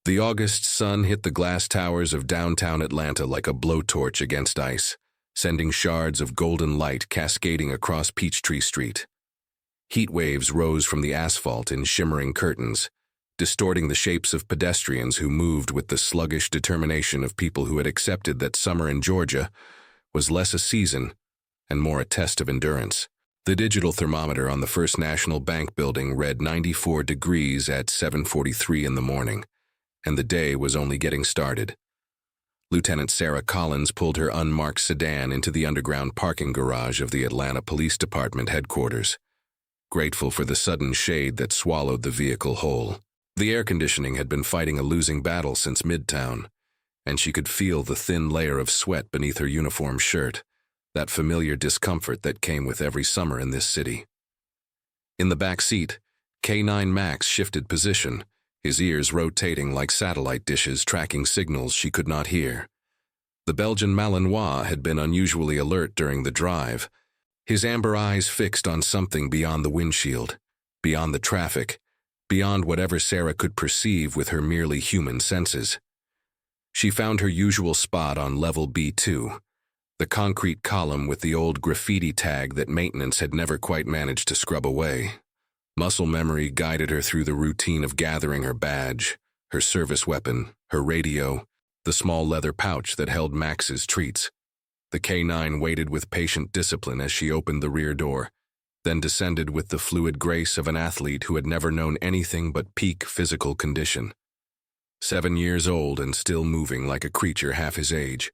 The August sun hit the glass towers of downtown Atlanta like a blowtorch against ice, sending shards of golden light cascading across Peachtree Street. Heat waves rose from the asphalt in shimmering curtains, distorting the shapes of pedestrians who moved with the sluggish determination of people who had accepted that summer in Georgia was less a season and more a test of endurance. The digital thermometer on the First National Bank building read 94 degrees at 7:43 in the morning, and the day was only getting started. Lieutenant Sarah Collins pulled her unmarked sedan into the underground parking garage of the Atlanta Police Department headquarters, grateful for the sudden shade that swallowed the vehicle whole. The air conditioning had been fighting a losing battle since Midtown, and she could feel the thin layer of sweat beneath her uniform shirt, that familiar discomfort that came with every summer in this city. In the back seat, K-9 Max shifted position, his ears rotating like satellite dishes tracking signals she could not hear. The Belgian Malinois had been unusually alert during the drive, his amber eyes fixed on something beyond the windshield, beyond the traffic, beyond whatever Sarah could perceive with her merely human senses. She found her usual spot on level B2, the concrete column with the old graffiti tag that maintenance had never quite managed to scrub away. Muscle memory guided her through the routine of gathering her badge, her service weapon, her radio, the small leather pouch that held Max's treats. The K-9 waited with patient discipline as she opened the rear door, then descended with the fluid grace of an athlete who had never known anything but peak physical condition. 7 years old and still moving like a creature half his age,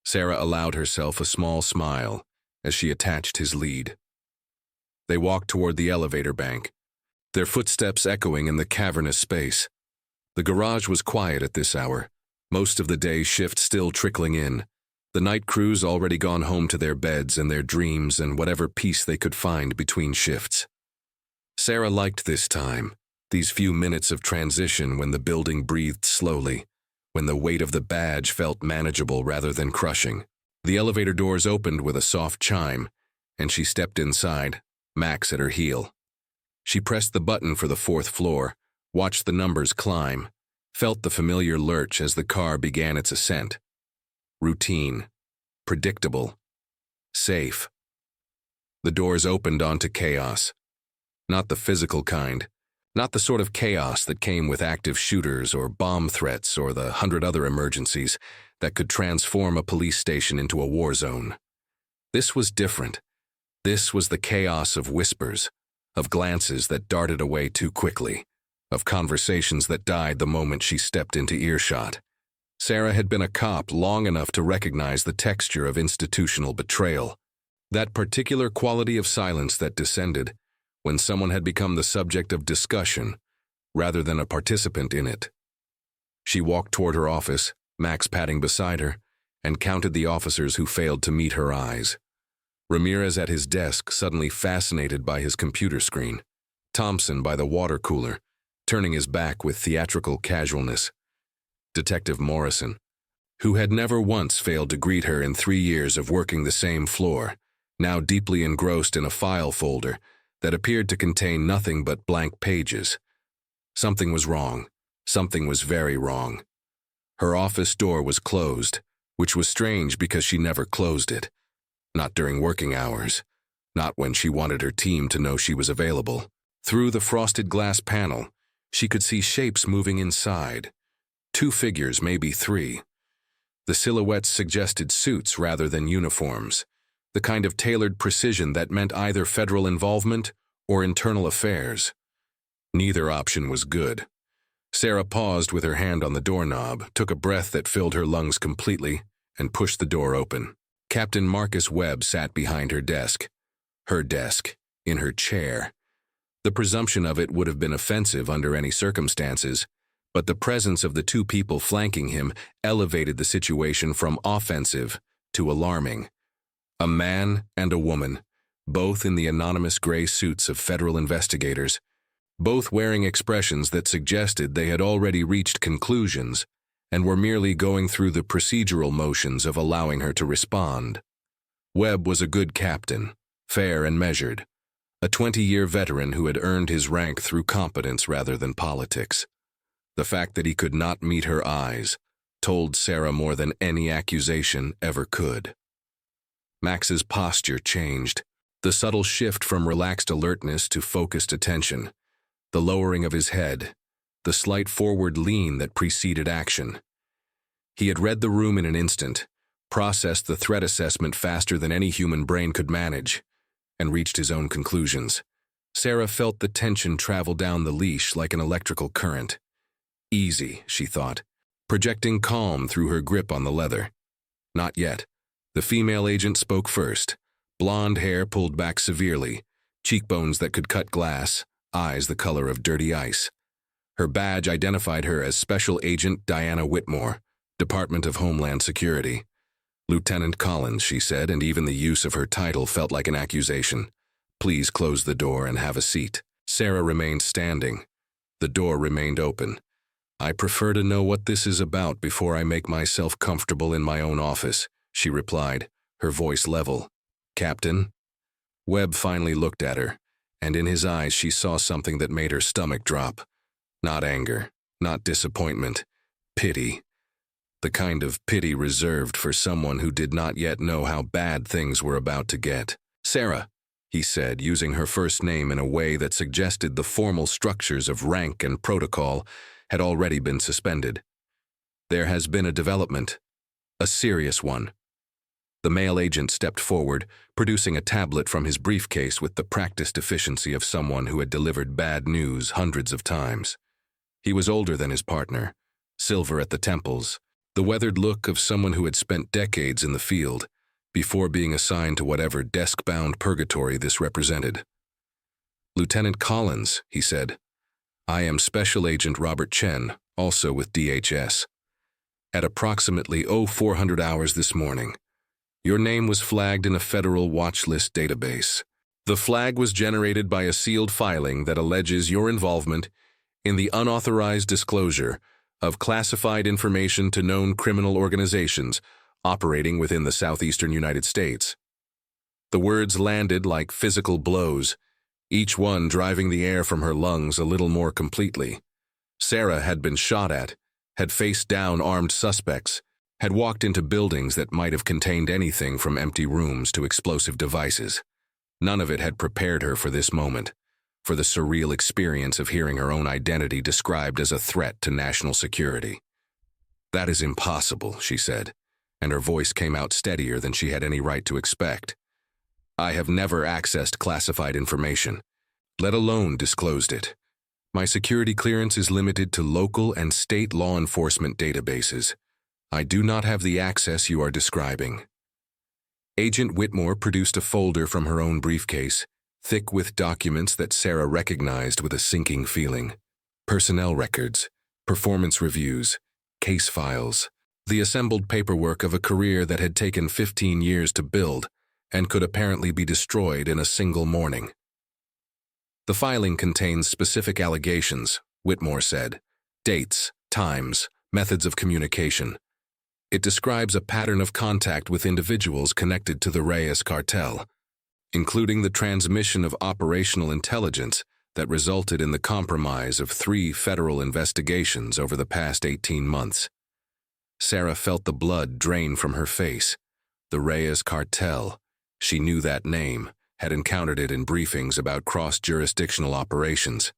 Sarah allowed herself a small smile as she attached his lead. They walked toward the elevator bank, their footsteps echoing in the cavernous space. The garage was quiet at this hour, most of the day shift still trickling in, the night crews already gone home to their beds and their dreams and whatever peace they could find between shifts. Sarah liked this time, these few minutes of transition when the building breathed slowly, when the weight of the badge felt manageable rather than crushing. The elevator doors opened with a soft chime, and she stepped inside, Max at her heel. She pressed the button for the 4th floor, watched the numbers climb, felt the familiar lurch as the car began its ascent. Routine, predictable, safe. The doors opened onto chaos. Not the physical kind, not the sort of chaos that came with active shooters or bomb threats or the 100 other emergencies that could transform a police station into a war zone. This was different. This was the chaos of whispers, of glances that darted away too quickly, of conversations that died the moment she stepped into earshot. Sarah had been a cop long enough to recognize the texture of institutional betrayal, that particular quality of silence that descended when someone had become the subject of discussion rather than a participant in it. She walked toward her office, Max padding beside her, and counted the officers who failed to meet her eyes. Ramirez at his desk, suddenly fascinated by his computer screen. Thompson by the water cooler, turning his back with theatrical casualness. Detective Morrison, who had never once failed to greet her in 3 years of working the same floor, now deeply engrossed in a file folder that appeared to contain nothing but blank pages. Something was wrong. Something was very wrong. Her office door was closed, which was strange because she never closed it. Not during working hours. Not when she wanted her team to know she was available. Through the frosted glass panel, she could see shapes moving inside. 2 figures, maybe 3. The silhouettes suggested suits rather than uniforms, the kind of tailored precision that meant either federal involvement or internal affairs. Neither option was good. Sarah paused with her hand on the doorknob, took a breath that filled her lungs completely, and pushed the door open. Captain Marcus Webb sat behind her desk, in her chair. The presumption of it would have been offensive under any circumstances, but the presence of the 2 people flanking him elevated the situation from offensive to alarming. A man and a woman, both in the anonymous gray suits of federal investigators, both wearing expressions that suggested they had already reached conclusions and were merely going through the procedural motions of allowing her to respond. Webb was a good captain, fair and measured, a 20-year veteran who had earned his rank through competence rather than politics. The fact that he could not meet her eyes told Sarah more than any accusation ever could. Max's posture changed. The subtle shift from relaxed alertness to focused attention, the lowering of his head, the slight forward lean that preceded action. He had read the room in an instant, processed the threat assessment faster than any human brain could manage, and reached his own conclusions. Sarah felt the tension travel down the leash like an electrical current. Easy, she thought, projecting calm through her grip on the leather. Not yet. The female agent spoke first. Blonde hair pulled back severely, cheekbones that could cut glass, eyes the color of dirty ice. Her badge identified her as Special Agent Diana Whitmore, Department of Homeland Security. Lieutenant Collins, she said, and even the use of her title felt like an accusation. Please close the door and have a seat. Sarah remained standing. The door remained open. I prefer to know what this is about before I make myself comfortable in my own office, she replied, her voice level. Captain? Webb finally looked at her, and in his eyes she saw something that made her stomach drop. Not anger, not disappointment, pity. The kind of pity reserved for someone who did not yet know how bad things were about to get. Sarah, he said, using her first name in a way that suggested the formal structures of rank and protocol had already been suspended. There has been a development, a serious one. The male agent stepped forward, producing a tablet from his briefcase with the practiced efficiency of someone who had delivered bad news hundreds of times. He was older than his partner, silver at the temples, the weathered look of someone who had spent decades in the field before being assigned to whatever desk-bound purgatory this represented. Lieutenant Collins, he said. I am Special Agent Robert Chen, also with DHS. At approximately 0400 hours this morning, your name was flagged in a federal Watchlist database. The flag was generated by a sealed filing that alleges your involvement in the unauthorized disclosure of classified information to known criminal organizations operating within the southeastern United States. The words landed like physical blows, each one driving the air from her lungs a little more completely. Sarah had been shot at, had faced down armed suspects, had walked into buildings that might have contained anything from empty rooms to explosive devices. None of it had prepared her for this moment, for the surreal experience of hearing her own identity described as a threat to national security. That is impossible, she said, and her voice came out steadier than she had any right to expect. I have never accessed classified information, let alone disclosed it. My security clearance is limited to local and state law enforcement databases. I do not have the access you are describing. Agent Whitmore produced a folder from her own briefcase, thick with documents that Sarah recognized with a sinking feeling. Personnel records, performance reviews, case files, the assembled paperwork of a career that had taken 15 years to build and could apparently be destroyed in a single morning. The filing contains specific allegations, Whitmore said, dates, times, methods of communication. It describes a pattern of contact with individuals connected to the Reyes cartel, including the transmission of operational intelligence that resulted in the compromise of 3 federal investigations over the past 18 months. Sarah felt the blood drain from her face. The Reyes cartel, she knew that name, had encountered it in briefings about cross-jurisdictional operations,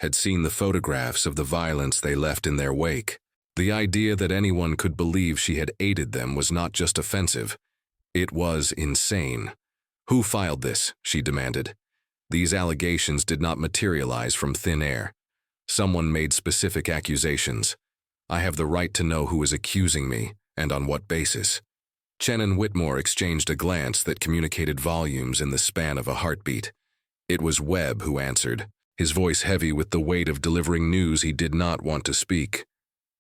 had seen the photographs of the violence they left in their wake. The idea that anyone could believe she had aided them was not just offensive, it was insane. Who filed this? She demanded. These allegations did not materialize from thin air. Someone made specific accusations. I have the right to know who is accusing me, and on what basis. Chen and Whitmore exchanged a glance that communicated volumes in the span of a heartbeat. It was Webb who answered, his voice heavy with the weight of delivering news he did not want to speak.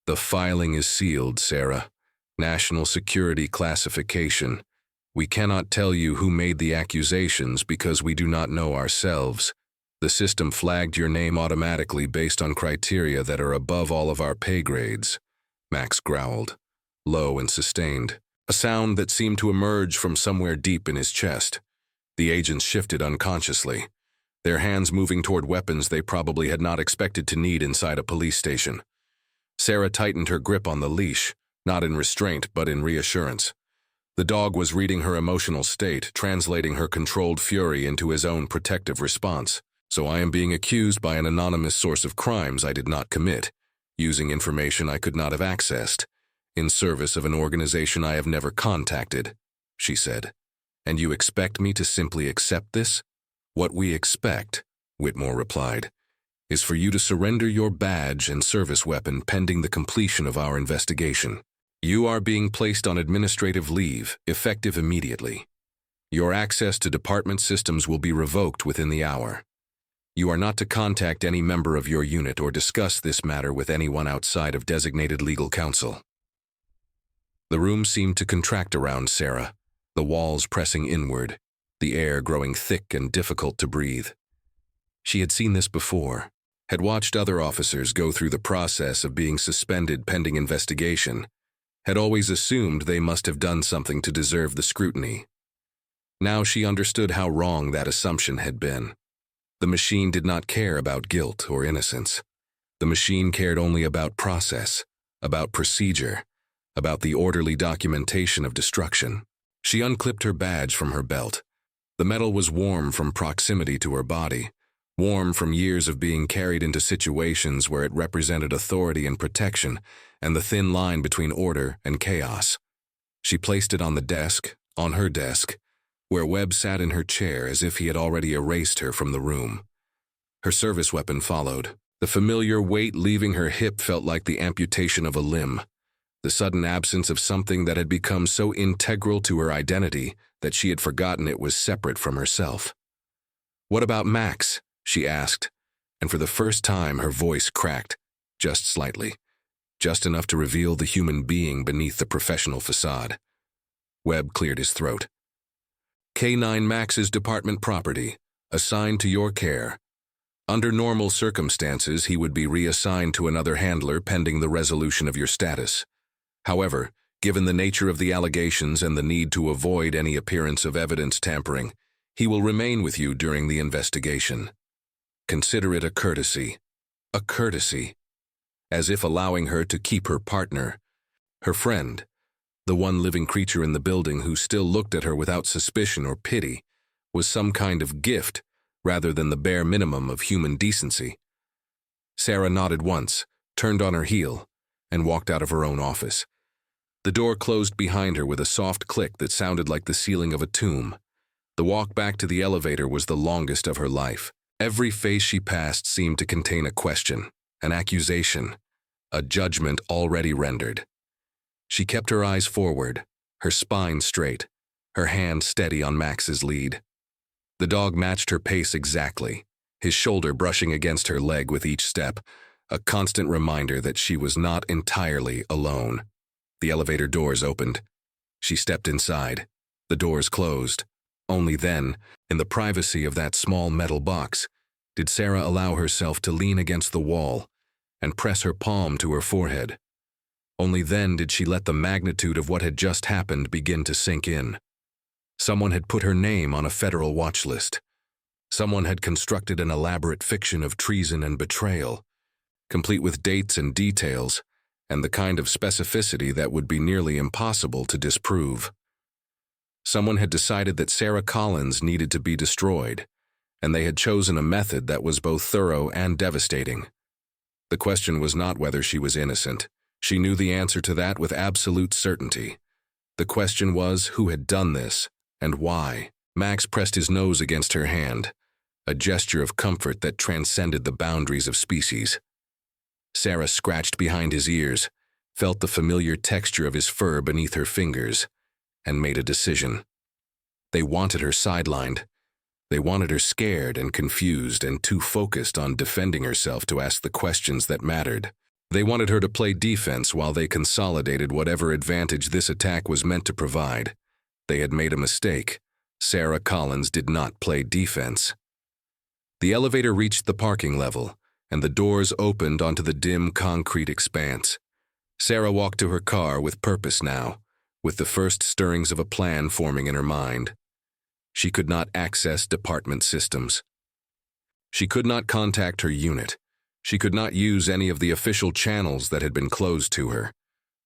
The filing is sealed, Sarah. National security classification. We cannot tell you who made the accusations because we do not know ourselves. The system flagged your name automatically based on criteria that are above all of our pay grades. Max growled, low and sustained, a sound that seemed to emerge from somewhere deep in his chest. The agents shifted unconsciously, their hands moving toward weapons they probably had not expected to need inside a police station. Sarah tightened her grip on the leash, not in restraint but in reassurance. The dog was reading her emotional state, translating her controlled fury into his own protective response. So I am being accused by an anonymous source of crimes I did not commit, using information I could not have accessed, in service of an organization I have never contacted, she said. And you expect me to simply accept this? What we expect, Whitmore replied, is for you to surrender your badge and service weapon pending the completion of our investigation. You are being placed on administrative leave, effective immediately. Your access to department systems will be revoked within the hour. You are not to contact any member of your unit or discuss this matter with anyone outside of designated legal counsel. The room seemed to contract around Sarah, the walls pressing inward, the air growing thick and difficult to breathe. She had seen this before, had watched other officers go through the process of being suspended pending investigation, had always assumed they must have done something to deserve the scrutiny. Now she understood how wrong that assumption had been. The machine did not care about guilt or innocence. The machine cared only about process, about procedure, about the orderly documentation of destruction. She unclipped her badge from her belt. The metal was warm from proximity to her body, warm from years of being carried into situations where it represented authority and protection, and the thin line between order and chaos. She placed it on the desk, on her desk, where Webb sat in her chair as if he had already erased her from the room. Her service weapon followed. The familiar weight leaving her hip felt like the amputation of a limb, the sudden absence of something that had become so integral to her identity that she had forgotten it was separate from herself. "What about Max?" she asked, and for the first time her voice cracked, just slightly, just enough to reveal the human being beneath the professional facade. Webb cleared his throat. "K-9 Max's department property, assigned to your care. Under normal circumstances, he would be reassigned to another handler pending the resolution of your status. However, given the nature of the allegations and the need to avoid any appearance of evidence tampering, he will remain with you during the investigation. Consider it a courtesy. A courtesy. As if allowing her to keep her partner, her friend, the one living creature in the building who still looked at her without suspicion or pity, was some kind of gift rather than the bare minimum of human decency. Sarah nodded once, turned on her heel, and walked out of her own office. The door closed behind her with a soft click that sounded like the ceiling of a tomb. The walk back to the elevator was the longest of her life. Every face she passed seemed to contain a question, an accusation, a judgment already rendered. She kept her eyes forward, her spine straight, her hand steady on Max's lead. The dog matched her pace exactly, his shoulder brushing against her leg with each step, a constant reminder that she was not entirely alone. The elevator doors opened. She stepped inside. The doors closed. Only then, in the privacy of that small metal box, did Sarah allow herself to lean against the wall and press her palm to her forehead. Only then did she let the magnitude of what had just happened begin to sink in. Someone had put her name on a federal watch list. Someone had constructed an elaborate fiction of treason and betrayal, complete with dates and details, and the kind of specificity that would be nearly impossible to disprove. Someone had decided that Sarah Collins needed to be destroyed, and they had chosen a method that was both thorough and devastating. The question was not whether she was innocent. She knew the answer to that with absolute certainty. The question was who had done this, and why. Max pressed his nose against her hand, a gesture of comfort that transcended the boundaries of species. Sarah scratched behind his ears, felt the familiar texture of his fur beneath her fingers, and made a decision. They wanted her sidelined. They wanted her scared and confused and too focused on defending herself to ask the questions that mattered. They wanted her to play defense while they consolidated whatever advantage this attack was meant to provide. They had made a mistake. Sarah Collins did not play defense. The elevator reached the parking level, and the doors opened onto the dim concrete expanse. Sarah walked to her car with purpose now, with the first stirrings of a plan forming in her mind. She could not access department systems. She could not contact her unit. She could not use any of the official channels that had been closed to her.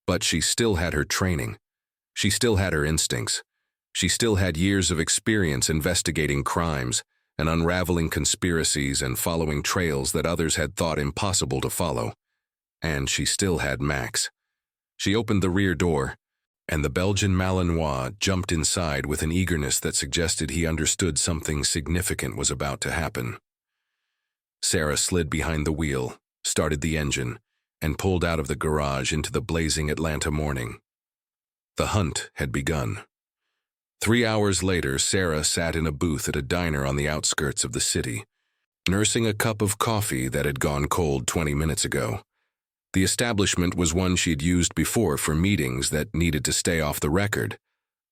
But she still had her training. She still had her instincts. She still had years of experience investigating crimes and unraveling conspiracies and following trails that others had thought impossible to follow. And she still had Max. She opened the rear door, and the Belgian Malinois jumped inside with an eagerness that suggested he understood something significant was about to happen. Sarah slid behind the wheel, started the engine, and pulled out of the garage into the blazing Atlanta morning. The hunt had begun. 3 hours later, Sarah sat in a booth at a diner on the outskirts of the city, nursing a cup of coffee that had gone cold 20 minutes ago. The establishment was one she'd used before for meetings that needed to stay off the record,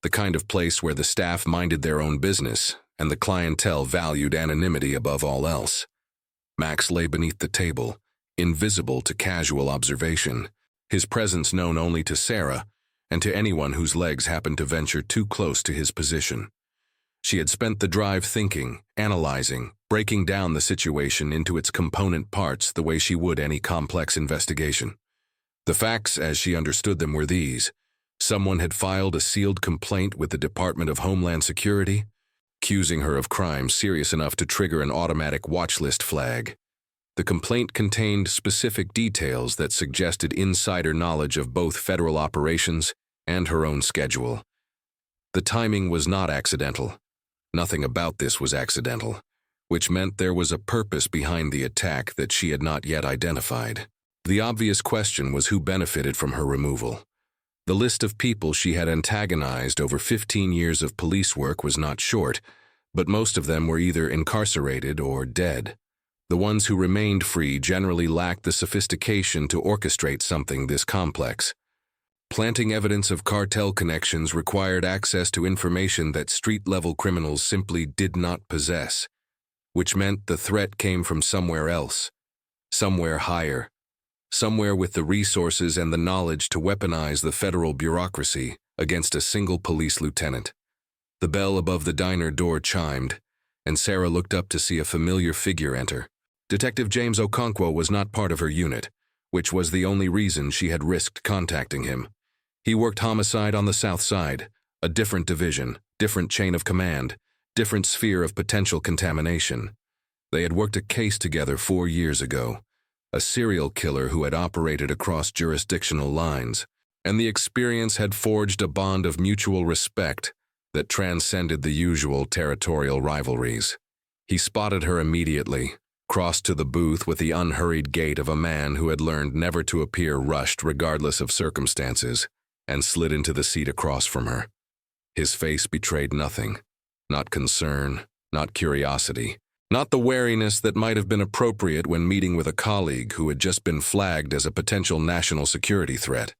the kind of place where the staff minded their own business and the clientele valued anonymity above all else. Max lay beneath the table, invisible to casual observation, his presence known only to Sarah and to anyone whose legs happened to venture too close to his position. She had spent the drive thinking, analyzing, breaking down the situation into its component parts the way she would any complex investigation. The facts, as she understood them, were these. Someone had filed a sealed complaint with the Department of Homeland Security, accusing her of crimes serious enough to trigger an automatic watchlist flag. The complaint contained specific details that suggested insider knowledge of both federal operations and her own schedule. The timing was not accidental. Nothing about this was accidental, which meant there was a purpose behind the attack that she had not yet identified. The obvious question was who benefited from her removal. The list of people she had antagonized over 15 years of police work was not short, but most of them were either incarcerated or dead. The ones who remained free generally lacked the sophistication to orchestrate something this complex. Planting evidence of cartel connections required access to information that street-level criminals simply did not possess, which meant the threat came from somewhere else, somewhere higher, somewhere with the resources and the knowledge to weaponize the federal bureaucracy against a single police lieutenant. The bell above the diner door chimed, and Sarah looked up to see a familiar figure enter. Detective James Okonkwo was not part of her unit, which was the only reason she had risked contacting him. He worked homicide on the South Side, a different division, different chain of command, different sphere of potential contamination. They had worked a case together 4 years ago, a serial killer who had operated across jurisdictional lines, and the experience had forged a bond of mutual respect that transcended the usual territorial rivalries. He spotted her immediately, crossed to the booth with the unhurried gait of a man who had learned never to appear rushed regardless of circumstances, and slid into the seat across from her. His face betrayed nothing, not concern, not curiosity, not the wariness that might have been appropriate when meeting with a colleague who had just been flagged as a potential national security threat.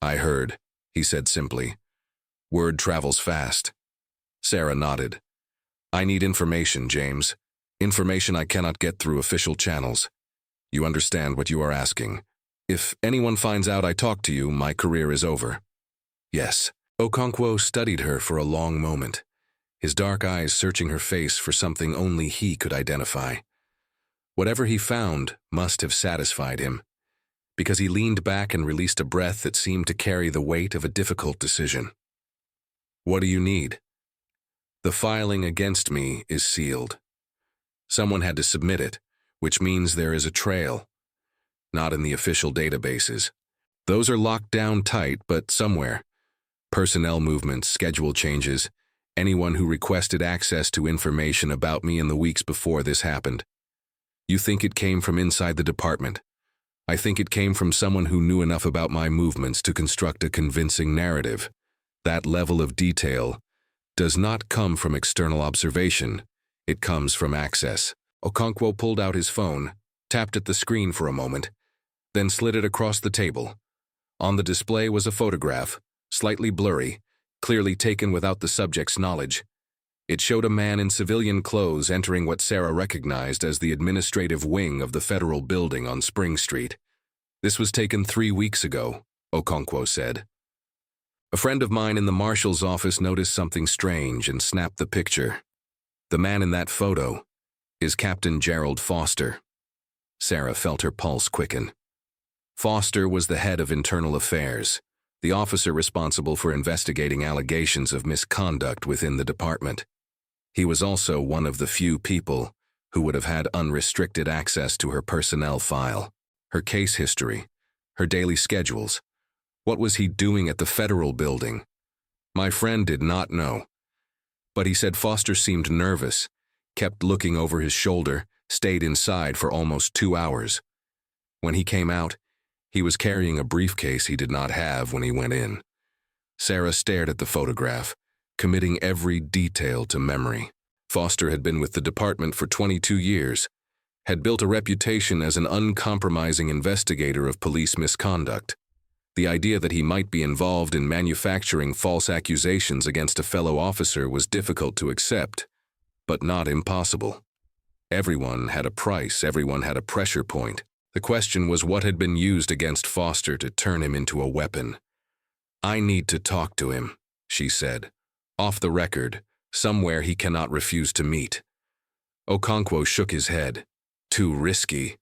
"I heard," he said simply. "Word travels fast." Sarah nodded. "I need information, James. Information I cannot get through official channels. You understand what you are asking. If anyone finds out I talked to you, my career is over." "Yes." Okonkwo studied her for a long moment, his dark eyes searching her face for something only he could identify. Whatever he found must have satisfied him, because he leaned back and released a breath that seemed to carry the weight of a difficult decision. "What do you need?" "The filing against me is sealed. Someone had to submit it, which means there is a trail. Not in the official databases. Those are locked down tight, but somewhere. Personnel movements, schedule changes, anyone who requested access to information about me in the weeks before this happened. You think it came from inside the department. I think it came from someone who knew enough about my movements to construct a convincing narrative. That level of detail does not come from external observation. It comes from access." Okonkwo pulled out his phone, tapped at the screen for a moment, then slid it across the table. On the display was a photograph, slightly blurry, clearly taken without the subject's knowledge. It showed a man in civilian clothes entering what Sarah recognized as the administrative wing of the federal building on Spring Street. "This was taken 3 weeks ago," Okonkwo said. "A friend of mine in the marshal's office noticed something strange and snapped the picture. The man in that photo is Captain Gerald Foster." Sarah felt her pulse quicken. Foster was the head of internal affairs, the officer responsible for investigating allegations of misconduct within the department. He was also one of the few people who would have had unrestricted access to her personnel file, her case history, her daily schedules. What was he doing at the federal building? My friend did not know. But he said Foster seemed nervous, kept looking over his shoulder, stayed inside for almost 2 hours. When he came out, he was carrying a briefcase he did not have when he went in. Sarah stared at the photograph, committing every detail to memory. Foster had been with the department for 22 years, had built a reputation as an uncompromising investigator of police misconduct. The idea that he might be involved in manufacturing false accusations against a fellow officer was difficult to accept, but not impossible. Everyone had a price, everyone had a pressure point. The question was what had been used against Foster to turn him into a weapon. "I need to talk to him," she said. "Off the record, somewhere he cannot refuse to meet." Okonkwo shook his head. "Too risky.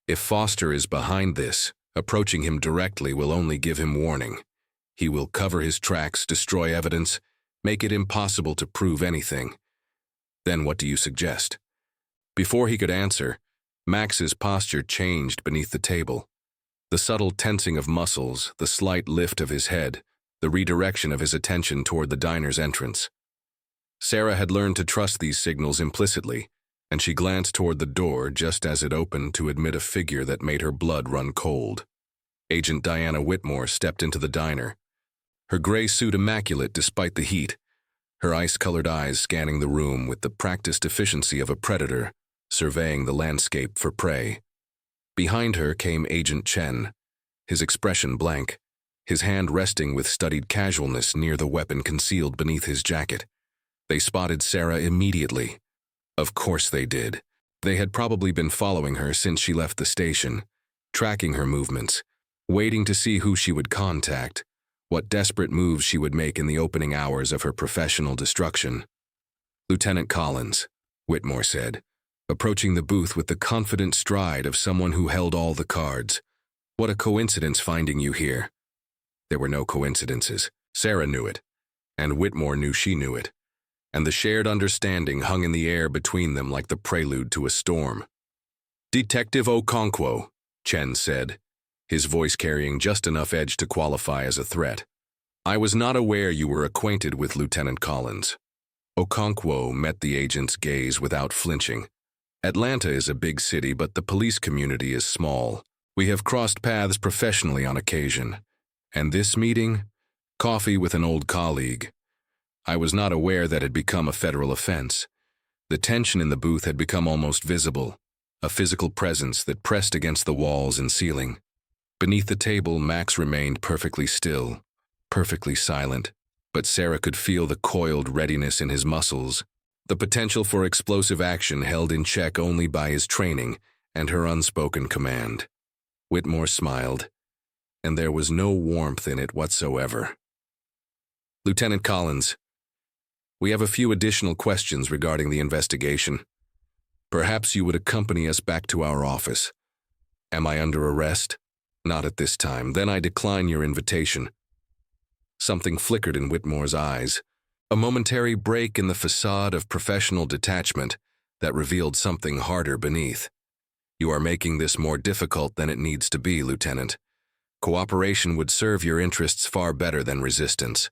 If Foster is behind this, approaching him directly will only give him warning. He will cover his tracks, destroy evidence, make it impossible to prove anything. Then what do you suggest?" Before he could answer, Max's posture changed beneath the table. The subtle tensing of muscles, the slight lift of his head, the redirection of his attention toward the diner's entrance. Sarah had learned to trust these signals implicitly, and she glanced toward the door just as it opened to admit a figure that made her blood run cold. Agent Diana Whitmore stepped into the diner, her gray suit immaculate despite the heat, her ice-colored eyes scanning the room with the practiced efficiency of a predator, surveying the landscape for prey. Behind her came Agent Chen, his expression blank, his hand resting with studied casualness near the weapon concealed beneath his jacket. They spotted Sarah immediately. Of course they did. They had probably been following her since she left the station, tracking her movements, waiting to see who she would contact, what desperate moves she would make in the opening hours of her professional destruction. "Lieutenant Collins," Whitmore said, approaching the booth with the confident stride of someone who held all the cards. "What a coincidence finding you here." There were no coincidences. Sarah knew it, and Whitmore knew she knew it, and the shared understanding hung in the air between them like the prelude to a storm. "Detective Okonkwo," Chen said, his voice carrying just enough edge to qualify as a threat. "I was not aware you were acquainted with Lieutenant Collins." Okonkwo met the agent's gaze without flinching. "Atlanta is a big city, but the police community is small. We have crossed paths professionally on occasion. And this meeting? Coffee with an old colleague. I was not aware that it had become a federal offense. The tension in the booth had become almost visible, a physical presence that pressed against the walls and ceiling. Beneath the table, Max remained perfectly still, perfectly silent, but Sarah could feel the coiled readiness in his muscles, the potential for explosive action held in check only by his training and her unspoken command. Whitmore smiled, and there was no warmth in it whatsoever. "Lieutenant Collins, we have a few additional questions regarding the investigation. Perhaps you would accompany us back to our office. Am I under arrest? Not at this time. Then I decline your invitation." Something flickered in Whitmore's eyes, a momentary break in the facade of professional detachment that revealed something harder beneath. "You are making this more difficult than it needs to be, Lieutenant. Cooperation would serve your interests far better than resistance."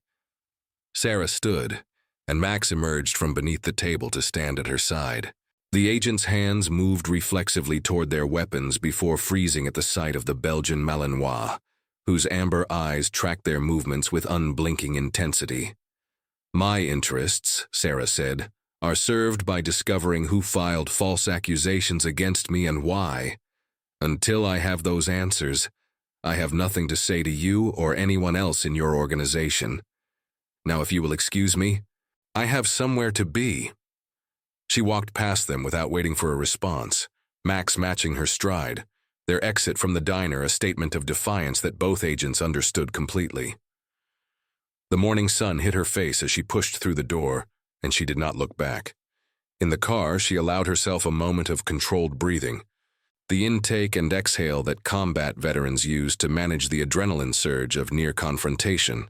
Sarah stood, and Max emerged from beneath the table to stand at her side. The agent's hands moved reflexively toward their weapons before freezing at the sight of the Belgian Malinois, whose amber eyes tracked their movements with unblinking intensity. "My interests," Sarah said, "are served by discovering who filed false accusations against me and why. Until I have those answers, I have nothing to say to you or anyone else in your organization. Now, if you will excuse me, I have somewhere to be." She walked past them without waiting for a response, Max matching her stride, their exit from the diner a statement of defiance that both agents understood completely. The morning sun hit her face as she pushed through the door, and she did not look back. In the car, she allowed herself a moment of controlled breathing. the intake and exhale that combat veterans use to manage the adrenaline surge of near confrontation.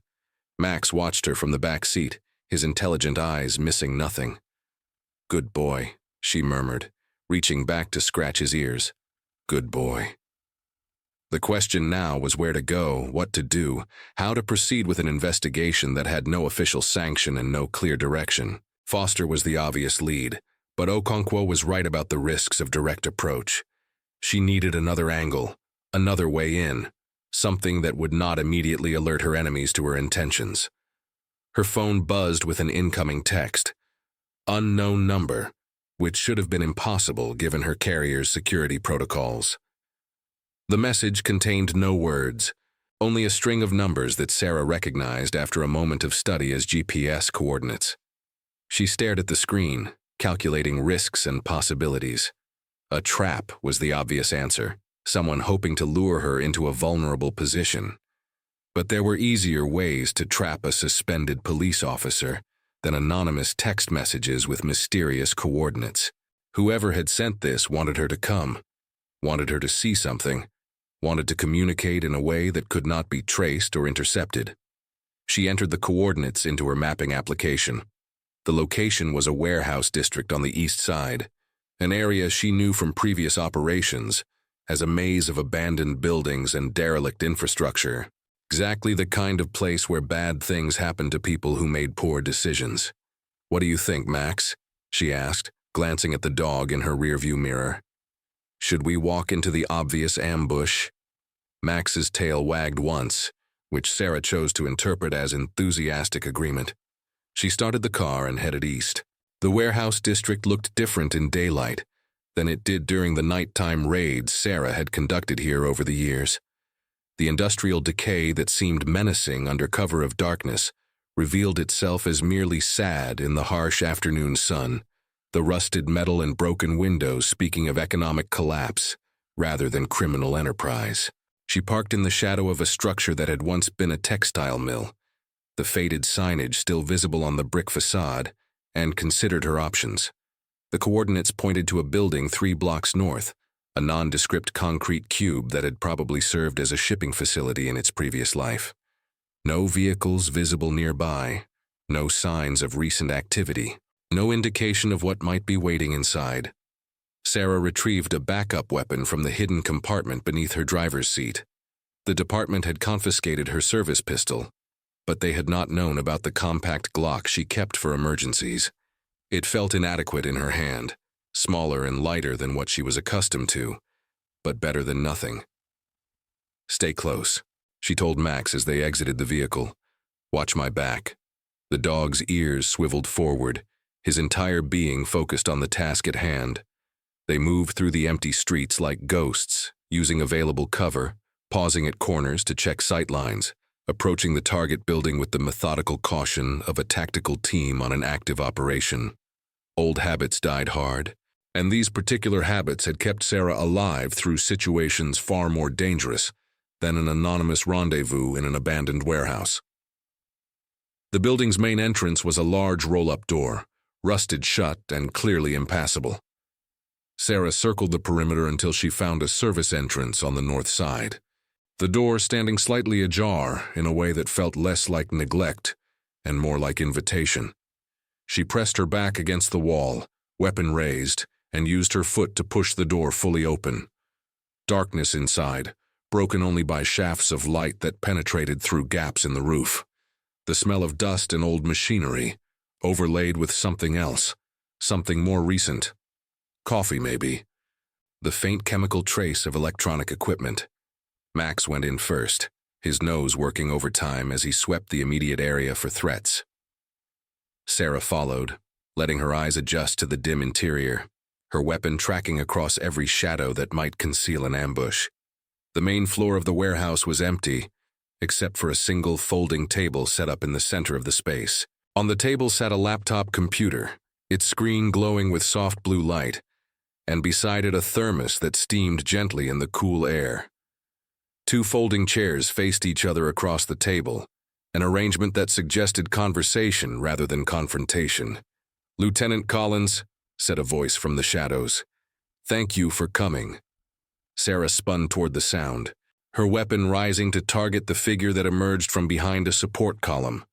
Max watched her from the back seat, his intelligent eyes missing nothing. "Good boy," she murmured, reaching back to scratch his ears. "Good boy." The question now was where to go, what to do, how to proceed with an investigation that had no official sanction and no clear direction. Foster was the obvious lead, but Okonkwo was right about the risks of direct approach. She needed another angle, another way in, something that would not immediately alert her enemies to her intentions. Her phone buzzed with an incoming text. Unknown number, which should have been impossible given her carrier's security protocols. The message contained no words, only a string of numbers that Sarah recognized after a moment of study as GPS coordinates. She stared at the screen, calculating risks and possibilities. A trap was the obvious answer, someone hoping to lure her into a vulnerable position. But there were easier ways to trap a suspended police officer than anonymous text messages with mysterious coordinates. Whoever had sent this wanted her to come, wanted her to see something, wanted to communicate in a way that could not be traced or intercepted. She entered the coordinates into her mapping application. The location was a warehouse district on the east side, an area she knew from previous operations as a maze of abandoned buildings and derelict infrastructure. Exactly the kind of place where bad things happened to people who made poor decisions. "What do you think, Max?" she asked, glancing at the dog in her rearview mirror. "Should we walk into the obvious ambush?" Max's tail wagged once, which Sarah chose to interpret as enthusiastic agreement. She started the car and headed east. The warehouse district looked different in daylight than it did during the nighttime raids Sarah had conducted here over the years. The industrial decay that seemed menacing under cover of darkness revealed itself as merely sad in the harsh afternoon sun, the rusted metal and broken windows speaking of economic collapse rather than criminal enterprise. She parked in the shadow of a structure that had once been a textile mill, the faded signage still visible on the brick facade, and considered her options. The coordinates pointed to a building 3 blocks north, a nondescript concrete cube that had probably served as a shipping facility in its previous life. No vehicles visible nearby, no signs of recent activity, no indication of what might be waiting inside. Sarah retrieved a backup weapon from the hidden compartment beneath her driver's seat. The department had confiscated her service pistol, but they had not known about the compact Glock she kept for emergencies. It felt inadequate in her hand, smaller and lighter than what she was accustomed to, but better than nothing. "Stay close," she told Max as they exited the vehicle. "Watch my back." The dog's ears swiveled forward, his entire being focused on the task at hand. They moved through the empty streets like ghosts, using available cover, pausing at corners to check sightlines, approaching the target building with the methodical caution of a tactical team on an active operation. Old habits died hard, and these particular habits had kept Sarah alive through situations far more dangerous than an anonymous rendezvous in an abandoned warehouse. The building's main entrance was a large roll-up door, rusted shut and clearly impassable. Sarah circled the perimeter until she found a service entrance on the north side, the door standing slightly ajar in a way that felt less like neglect and more like invitation. She pressed her back against the wall, weapon raised, and used her foot to push the door fully open. Darkness inside, broken only by shafts of light that penetrated through gaps in the roof. The smell of dust and old machinery, overlaid with something else, something more recent. Coffee, maybe. The faint chemical trace of electronic equipment. Max went in first, his nose working overtime as he swept the immediate area for threats. Sarah followed, letting her eyes adjust to the dim interior, her weapon tracking across every shadow that might conceal an ambush. The main floor of the warehouse was empty, except for a single folding table set up in the center of the space. On the table sat a laptop computer, its screen glowing with soft blue light, and beside it a thermos that steamed gently in the cool air. 2 folding chairs faced each other across the table, an arrangement that suggested conversation rather than confrontation. "Lieutenant Collins," said a voice from the shadows, "thank you for coming." Sarah spun toward the sound, her weapon rising to target the figure that emerged from behind a support column.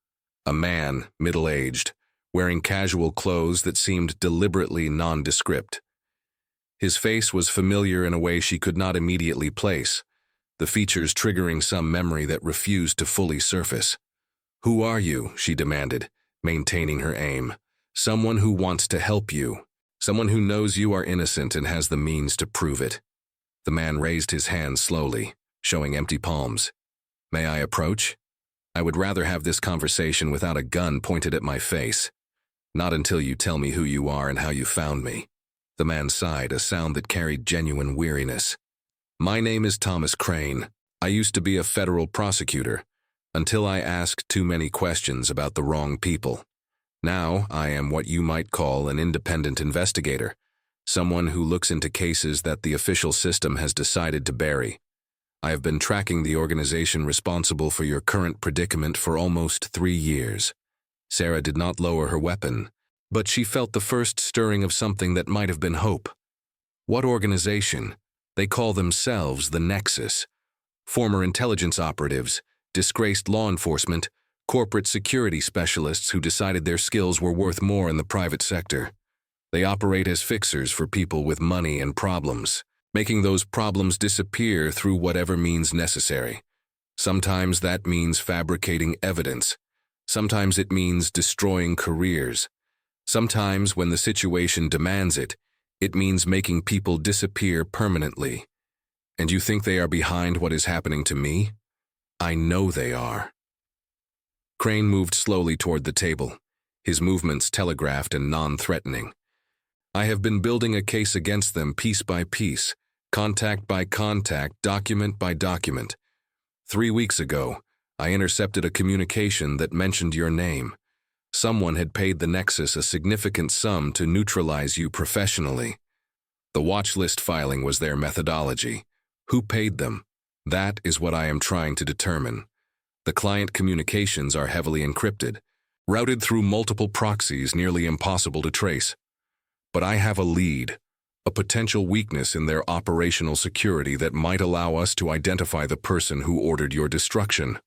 A man, middle-aged, wearing casual clothes that seemed deliberately nondescript. His face was familiar in a way she could not immediately place, the features triggering some memory that refused to fully surface. "Who are you?" she demanded, maintaining her aim. "Someone who wants to help you. Someone who knows you are innocent and has the means to prove it." The man raised his hand slowly, showing empty palms. "May I approach? I would rather have this conversation without a gun pointed at my face. Not until you tell me who you are and how you found me." The man sighed, a sound that carried genuine weariness. "My name is Thomas Crane. I used to be a federal prosecutor, until I asked too many questions about the wrong people. Now I am what you might call an independent investigator, someone who looks into cases that the official system has decided to bury. I have been tracking the organization responsible for your current predicament for almost 3 years." Sarah did not lower her weapon, but she felt the first stirring of something that might have been hope. What organization? They call themselves the Nexus. Former intelligence operatives, disgraced law enforcement, corporate security specialists who decided their skills were worth more in the private sector. They operate as fixers for people with money and problems, making those problems disappear through whatever means necessary. Sometimes that means fabricating evidence. Sometimes it means destroying careers. Sometimes, when the situation demands it, it means making people disappear permanently. And you think they are behind what is happening to me? I know they are. Crane moved slowly toward the table, his movements telegraphed and non-threatening. "I have been building a case against them piece by piece, contact by contact, document by document. 3 weeks ago, I intercepted a communication that mentioned your name. Someone had paid the Nexus a significant sum to neutralize you professionally. The Watchlist filing was their methodology. Who paid them? That is what I am trying to determine. The client communications are heavily encrypted, routed through multiple proxies nearly impossible to trace. But I have a lead, a potential weakness in their operational security that might allow us to identify the person who ordered your destruction."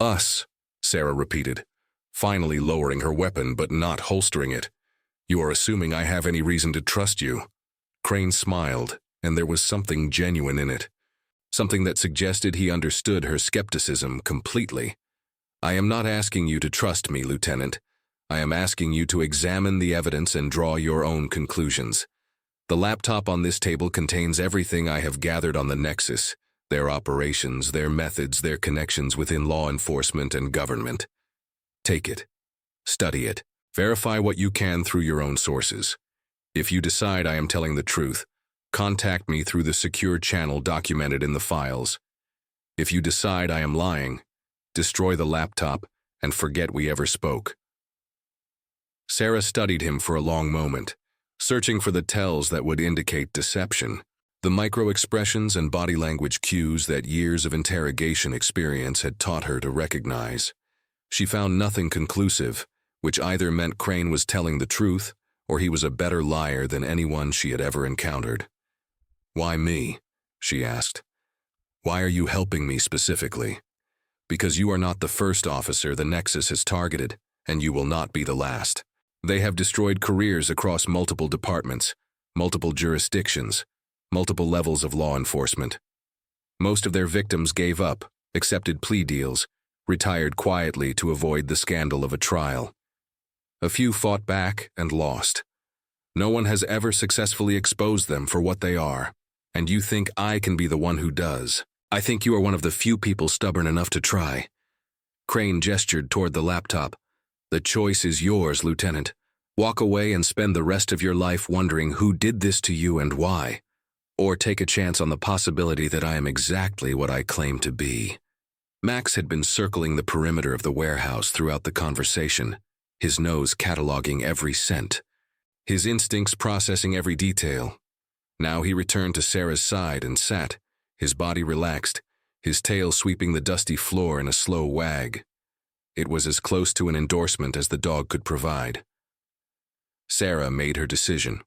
"Us," Sarah repeated, finally lowering her weapon but not holstering it. "You are assuming I have any reason to trust you." Crane smiled, and there was something genuine in it. Something that suggested he understood her skepticism completely. "I am not asking you to trust me, Lieutenant. I am asking you to examine the evidence and draw your own conclusions. The laptop on this table contains everything I have gathered on the Nexus, their operations, their methods, their connections within law enforcement and government. Take it. Study it. Verify what you can through your own sources. If you decide I am telling the truth, contact me through the secure channel documented in the files. If you decide I am lying, destroy the laptop and forget we ever spoke." Sarah studied him for a long moment, searching for the tells that would indicate deception, the micro-expressions and body language cues that years of interrogation experience had taught her to recognize. She found nothing conclusive, which either meant Crane was telling the truth or he was a better liar than anyone she had ever encountered. "Why me?" she asked. "Why are you helping me specifically?" "Because you are not the first officer the Nexus has targeted, and you will not be the last. They have destroyed careers across multiple departments, multiple jurisdictions, multiple levels of law enforcement. Most of their victims gave up, accepted plea deals, retired quietly to avoid the scandal of a trial. A few fought back and lost. No one has ever successfully exposed them for what they are, and you think I can be the one who does. I think you are one of the few people stubborn enough to try." Crane gestured toward the laptop. "The choice is yours, Lieutenant. Walk away and spend the rest of your life wondering who did this to you and why. Or take a chance on the possibility that I am exactly what I claim to be." Max had been circling the perimeter of the warehouse throughout the conversation, his nose cataloging every scent, his instincts processing every detail. Now he returned to Sarah's side and sat, his body relaxed, his tail sweeping the dusty floor in a slow wag. It was as close to an endorsement as the dog could provide. Sarah made her decision.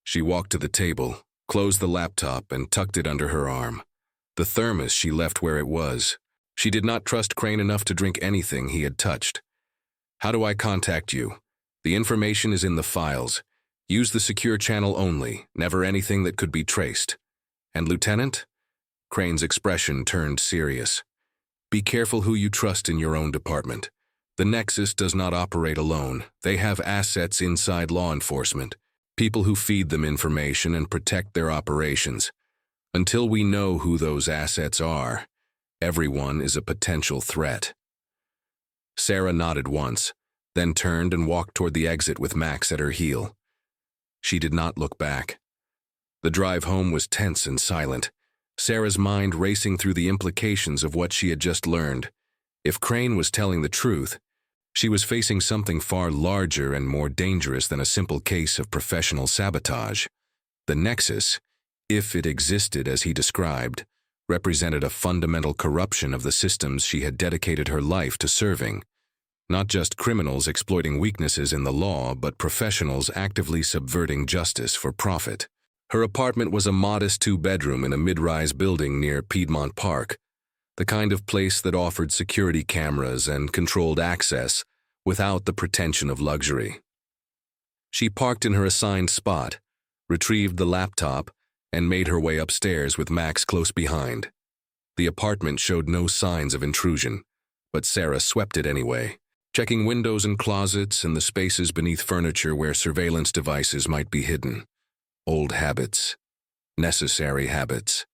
She walked to the table, closed the laptop and tucked it under her arm. The thermos she left where it was. She did not trust Crane enough to drink anything he had touched. "How do I contact you? The information is in the files. Use the secure channel only, never anything that could be traced." "And Lieutenant?" Crane's expression turned serious. "Be careful who you trust in your own department. The Nexus does not operate alone. They have assets inside law enforcement, people who feed them information and protect their operations. Until we know who those assets are, everyone is a potential threat." Sarah nodded once, then turned and walked toward the exit with Max at her heel. She did not look back. The drive home was tense and silent, Sarah's mind racing through the implications of what she had just learned. If Crane was telling the truth, she was facing something far larger and more dangerous than a simple case of professional sabotage. The Nexus, if it existed as he described, represented a fundamental corruption of the systems she had dedicated her life to serving. Not just criminals exploiting weaknesses in the law, but professionals actively subverting justice for profit. Her apartment was a modest two-bedroom in a mid-rise building near Piedmont Park, the kind of place that offered security cameras and controlled access without the pretension of luxury. She parked in her assigned spot, retrieved the laptop, and made her way upstairs with Max close behind. The apartment showed no signs of intrusion, but Sarah swept it anyway, checking windows and closets and the spaces beneath furniture where surveillance devices might be hidden. Old habits. Necessary habits.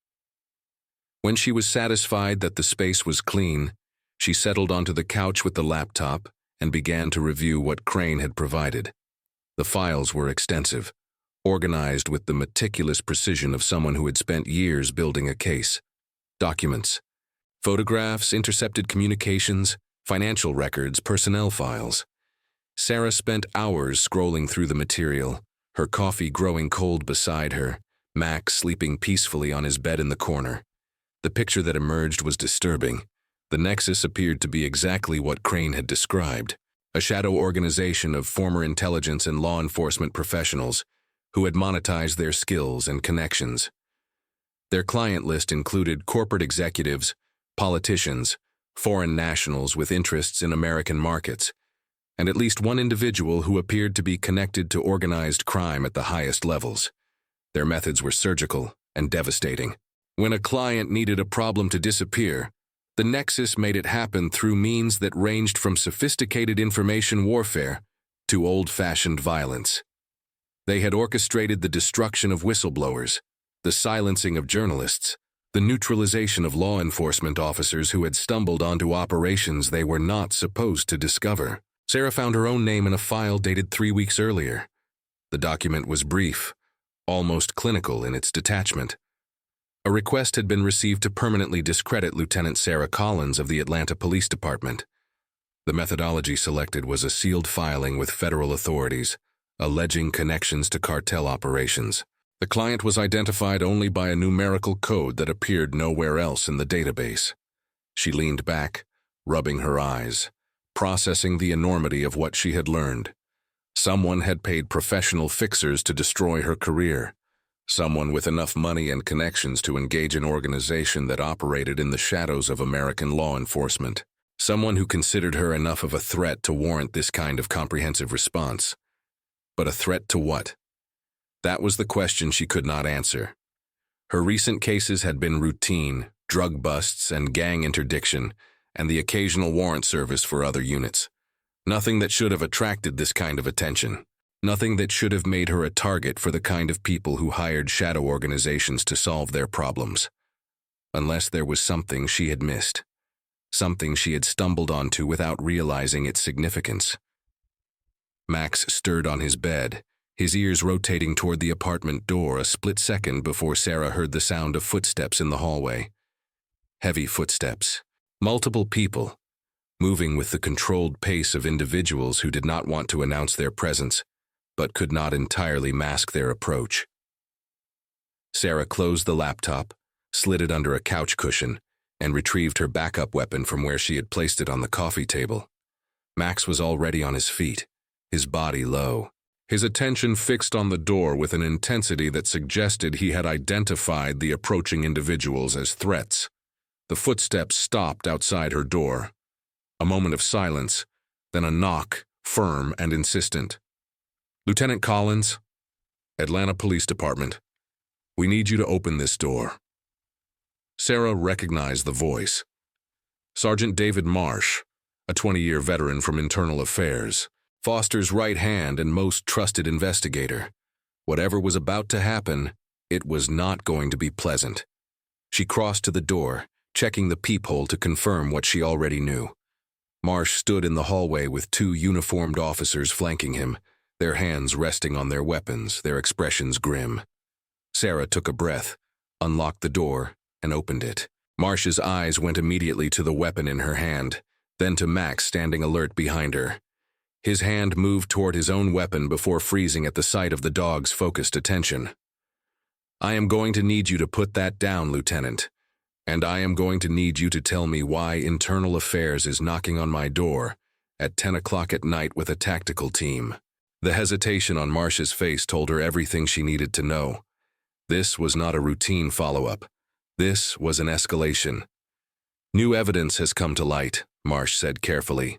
When she was satisfied that the space was clean, she settled onto the couch with the laptop and began to review what Crane had provided. The files were extensive, organized with the meticulous precision of someone who had spent years building a case. Documents, photographs, intercepted communications, financial records, personnel files. Sarah spent hours scrolling through the material, her coffee growing cold beside her, Max sleeping peacefully on his bed in the corner. The picture that emerged was disturbing. The Nexus appeared to be exactly what Crane had described, a shadow organization of former intelligence and law enforcement professionals who had monetized their skills and connections. Their client list included corporate executives, politicians, foreign nationals with interests in American markets, and at least one individual who appeared to be connected to organized crime at the highest levels. Their methods were surgical and devastating. When a client needed a problem to disappear, the Nexus made it happen through means that ranged from sophisticated information warfare to old-fashioned violence. They had orchestrated the destruction of whistleblowers, the silencing of journalists, the neutralization of law enforcement officers who had stumbled onto operations they were not supposed to discover. Sarah found her own name in a file dated 3 weeks earlier. The document was brief, almost clinical in its detachment. A request had been received to permanently discredit Lieutenant Sarah Collins of the Atlanta Police Department. The methodology selected was a sealed filing with federal authorities, alleging connections to cartel operations. The client was identified only by a numerical code that appeared nowhere else in the database. She leaned back, rubbing her eyes, processing the enormity of what she had learned. Someone had paid professional fixers to destroy her career. Someone with enough money and connections to engage an organization that operated in the shadows of American law enforcement. Someone who considered her enough of a threat to warrant this kind of comprehensive response. But a threat to what? That was the question she could not answer. Her recent cases had been routine, drug busts and gang interdiction, and the occasional warrant service for other units. Nothing that should have attracted this kind of attention. Nothing that should have made her a target for the kind of people who hired shadow organizations to solve their problems. Unless there was something she had missed. Something she had stumbled onto without realizing its significance. Max stirred on his bed, his ears rotating toward the apartment door a split second before Sarah heard the sound of footsteps in the hallway. Heavy footsteps. Multiple people, moving with the controlled pace of individuals who did not want to announce their presence, but could not entirely mask their approach. Sarah closed the laptop, slid it under a couch cushion, and retrieved her backup weapon from where she had placed it on the coffee table. Max was already on his feet, his body low, his attention fixed on the door with an intensity that suggested he had identified the approaching individuals as threats. The footsteps stopped outside her door. A moment of silence, then a knock, firm and insistent. "Lieutenant Collins, Atlanta Police Department. We need you to open this door." Sarah recognized the voice. Sergeant David Marsh, a 20-year veteran from Internal Affairs, Foster's right hand and most trusted investigator. Whatever was about to happen, it was not going to be pleasant. She crossed to the door, checking the peephole to confirm what she already knew. Marsh stood in the hallway with two uniformed officers flanking him, their hands resting on their weapons, their expressions grim. Sarah took a breath, unlocked the door, and opened it. Marsh's eyes went immediately to the weapon in her hand, then to Max standing alert behind her. His hand moved toward his own weapon before freezing at the sight of the dog's focused attention. "I am going to need you to put that down, Lieutenant. And I am going to need you to tell me why Internal Affairs is knocking on my door at 10 o'clock at night with a tactical team." The hesitation on Marsh's face told her everything she needed to know. This was not a routine follow-up. This was an escalation. "New evidence has come to light," Marsh said carefully.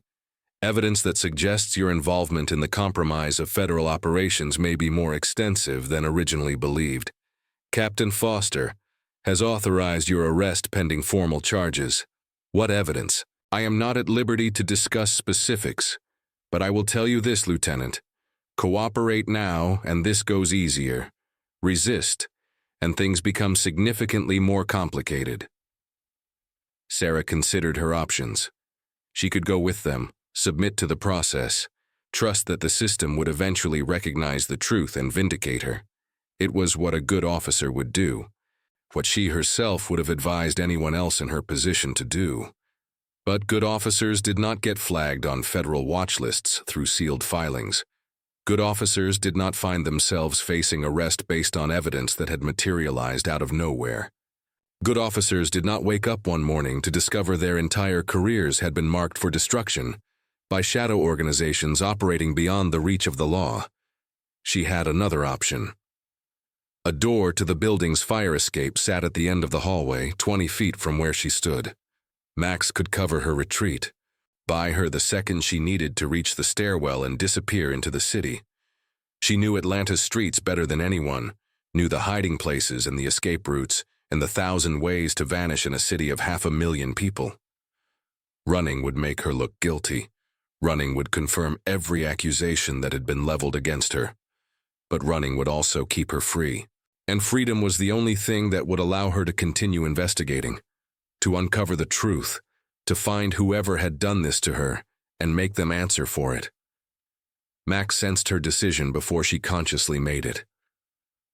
"Evidence that suggests your involvement in the compromise of federal operations may be more extensive than originally believed. Captain Foster has authorized your arrest pending formal charges." "What evidence?" "I am not at liberty to discuss specifics, but I will tell you this, Lieutenant. Cooperate now, and this goes easier. Resist, and things become significantly more complicated." Sarah considered her options. She could go with them, submit to the process, trust that the system would eventually recognize the truth and vindicate her. It was what a good officer would do, what she herself would have advised anyone else in her position to do. But good officers did not get flagged on federal watch lists through sealed filings. Good officers did not find themselves facing arrest based on evidence that had materialized out of nowhere. Good officers did not wake up one morning to discover their entire careers had been marked for destruction by shadow organizations operating beyond the reach of the law. She had another option. A door to the building's fire escape sat at the end of the hallway, 20 feet from where she stood. Max could cover her retreat, buy her the second she needed to reach the stairwell and disappear into the city. She knew Atlanta's streets better than anyone, knew the hiding places and the escape routes, and the 1,000 ways to vanish in a city of 500,000 people. Running would make her look guilty. Running would confirm every accusation that had been leveled against her. But running would also keep her free. And freedom was the only thing that would allow her to continue investigating, to uncover the truth, to find whoever had done this to her and make them answer for it. Max sensed her decision before she consciously made it.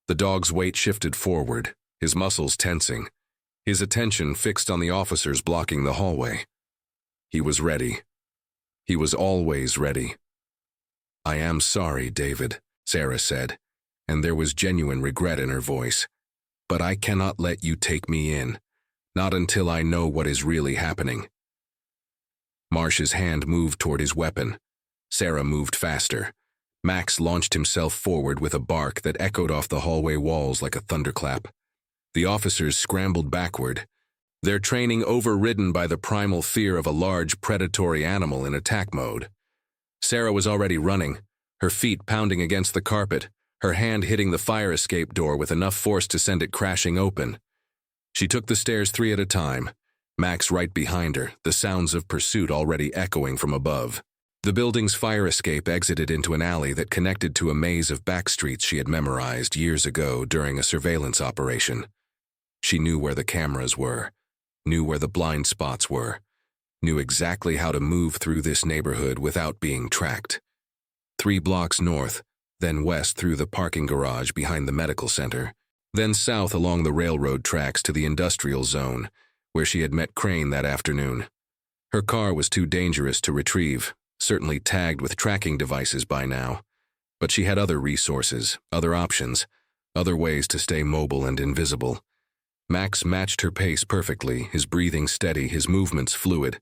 The dog's weight shifted forward, his muscles tensing, his attention fixed on the officers blocking the hallway. He was ready. He was always ready. "I am sorry, David," Sarah said, and there was genuine regret in her voice. "But I cannot let you take me in, not until I know what is really happening." Marsh's hand moved toward his weapon. Sarah moved faster. Max launched himself forward with a bark that echoed off the hallway walls like a thunderclap. The officers scrambled backward, their training overridden by the primal fear of a large predatory animal in attack mode. Sarah was already running, her feet pounding against the carpet, her hand hitting the fire escape door with enough force to send it crashing open. She took the stairs 3 at a time, Max right behind her, the sounds of pursuit already echoing from above. The building's fire escape exited into an alley that connected to a maze of back streets she had memorized years ago during a surveillance operation. She knew where the cameras were, knew where the blind spots were, knew exactly how to move through this neighborhood without being tracked. 3 blocks north, then west through the parking garage behind the medical center, then south along the railroad tracks to the industrial zone, where she had met Crane that afternoon. Her car was too dangerous to retrieve, certainly tagged with tracking devices by now, but she had other resources, other options, other ways to stay mobile and invisible. Max matched her pace perfectly, his breathing steady, his movements fluid.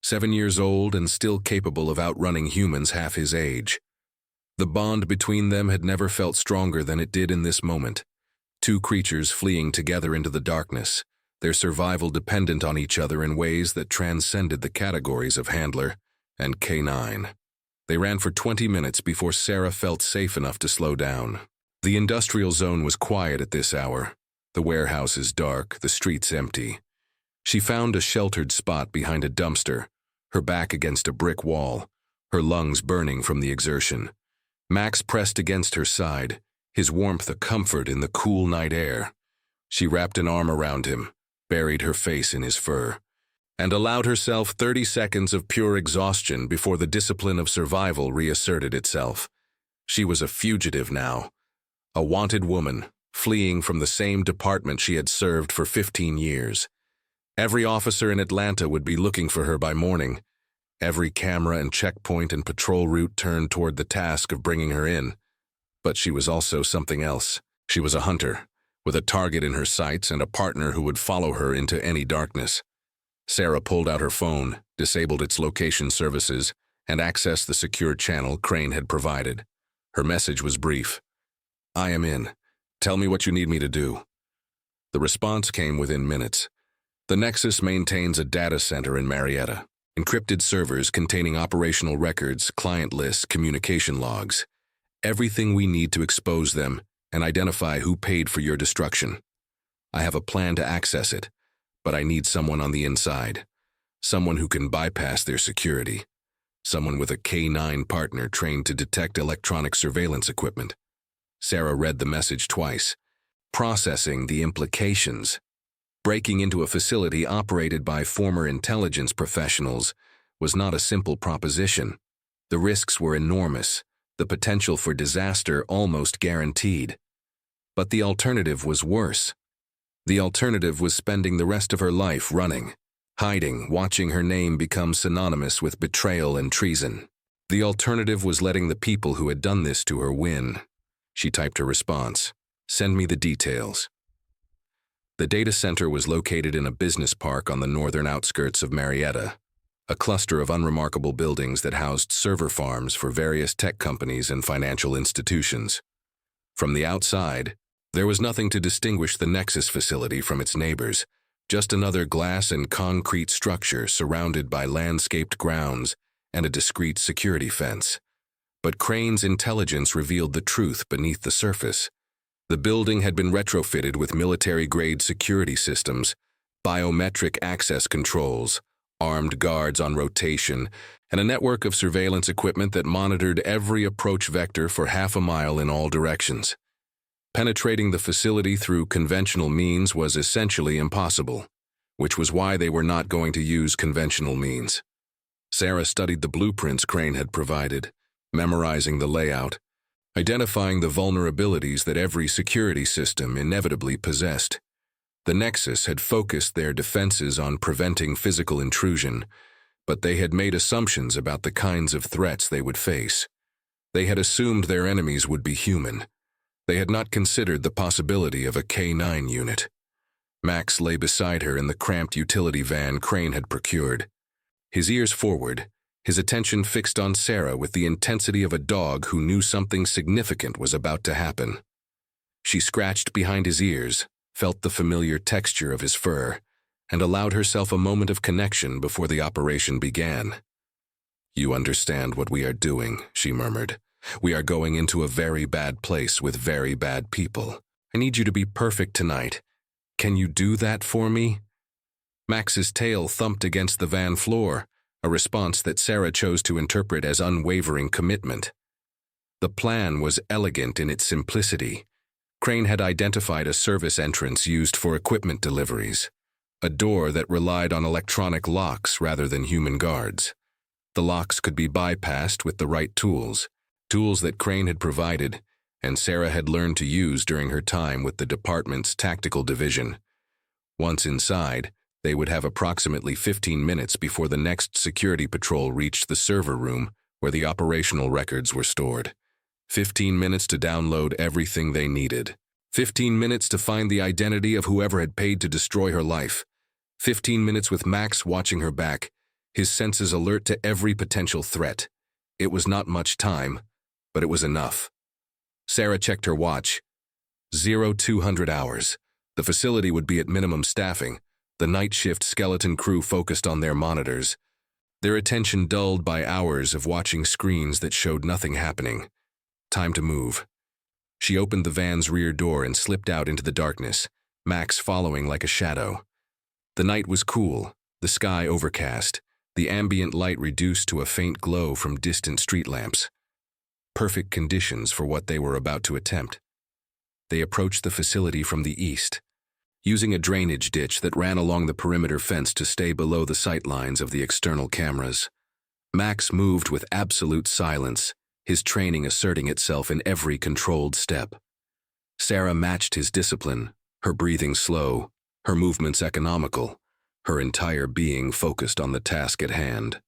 7 years old and still capable of outrunning humans half his age. The bond between them had never felt stronger than it did in this moment. Two creatures fleeing together into the darkness, their survival dependent on each other in ways that transcended the categories of handler and K-9. They ran for 20 minutes before Sarah felt safe enough to slow down. The industrial zone was quiet at this hour. The warehouses dark, the streets empty. She found a sheltered spot behind a dumpster, her back against a brick wall, her lungs burning from the exertion. Max pressed against her side, his warmth a comfort in the cool night air. She wrapped an arm around him, buried her face in his fur, and allowed herself 30 seconds of pure exhaustion before the discipline of survival reasserted itself. She was a fugitive now, a wanted woman, fleeing from the same department she had served for 15 years. Every officer in Atlanta would be looking for her by morning. Every camera and checkpoint and patrol route turned toward the task of bringing her in. But she was also something else. She was a hunter, with a target in her sights and a partner who would follow her into any darkness. Sarah pulled out her phone, disabled its location services, and accessed the secure channel Crane had provided. Her message was brief. "I am in. Tell me what you need me to do." The response came within minutes. The Nexus maintains a data center in Marietta, encrypted servers containing operational records, client lists, communication logs. Everything we need to expose them and identify who paid for your destruction. I have a plan to access it, but I need someone on the inside. Someone who can bypass their security. Someone with a K-9 partner trained to detect electronic surveillance equipment. Sarah read the message twice, processing the implications. Breaking into a facility operated by former intelligence professionals was not a simple proposition. The risks were enormous, the potential for disaster almost guaranteed. But the alternative was worse. The alternative was spending the rest of her life running, hiding, watching her name become synonymous with betrayal and treason. The alternative was letting the people who had done this to her win. She typed her response. "Send me the details." The data center was located in a business park on the northern outskirts of Marietta, a cluster of unremarkable buildings that housed server farms for various tech companies and financial institutions. From the outside, there was nothing to distinguish the Nexus facility from its neighbors, just another glass and concrete structure surrounded by landscaped grounds and a discreet security fence. But Crane's intelligence revealed the truth beneath the surface. The building had been retrofitted with military-grade security systems, biometric access controls, armed guards on rotation, and a network of surveillance equipment that monitored every approach vector for half a mile in all directions. Penetrating the facility through conventional means was essentially impossible, which was why they were not going to use conventional means. Sarah studied the blueprints Crane had provided, memorizing the layout, identifying the vulnerabilities that every security system inevitably possessed. The Nexus had focused their defenses on preventing physical intrusion, but they had made assumptions about the kinds of threats they would face. They had assumed their enemies would be human. They had not considered the possibility of a K-9 unit. Max lay beside her in the cramped utility van Crane had procured. His ears forward, his attention fixed on Sarah with the intensity of a dog who knew something significant was about to happen. She scratched behind his ears, felt the familiar texture of his fur, and allowed herself a moment of connection before the operation began. "You understand what we are doing," she murmured. "We are going into a very bad place with very bad people. I need you to be perfect tonight. Can you do that for me?" Max's tail thumped against the van floor, a response that Sarah chose to interpret as unwavering commitment. The plan was elegant in its simplicity. Crane had identified a service entrance used for equipment deliveries, a door that relied on electronic locks rather than human guards. The locks could be bypassed with the right tools that Crane had provided and Sarah had learned to use during her time with the department's tactical division. Once inside, they would have approximately 15 minutes before the next security patrol reached the server room where the operational records were stored. 15 minutes to download everything they needed. 15 minutes to find the identity of whoever had paid to destroy her life. 15 minutes with Max watching her back, his senses alert to every potential threat. It was not much time, but it was enough. Sarah checked her watch. 0200 hours. The facility would be at minimum staffing. The night shift skeleton crew focused on their monitors, their attention dulled by hours of watching screens that showed nothing happening. Time to move. She opened the van's rear door and slipped out into the darkness, Max following like a shadow. The night was cool, the sky overcast, the ambient light reduced to a faint glow from distant street lamps. Perfect conditions for what they were about to attempt. They approached the facility from the east, using a drainage ditch that ran along the perimeter fence to stay below the sight lines of the external cameras. Max moved with absolute silence, his training asserting itself in every controlled step. Sarah matched his discipline, her breathing slow, her movements economical, her entire being focused on the task at hand.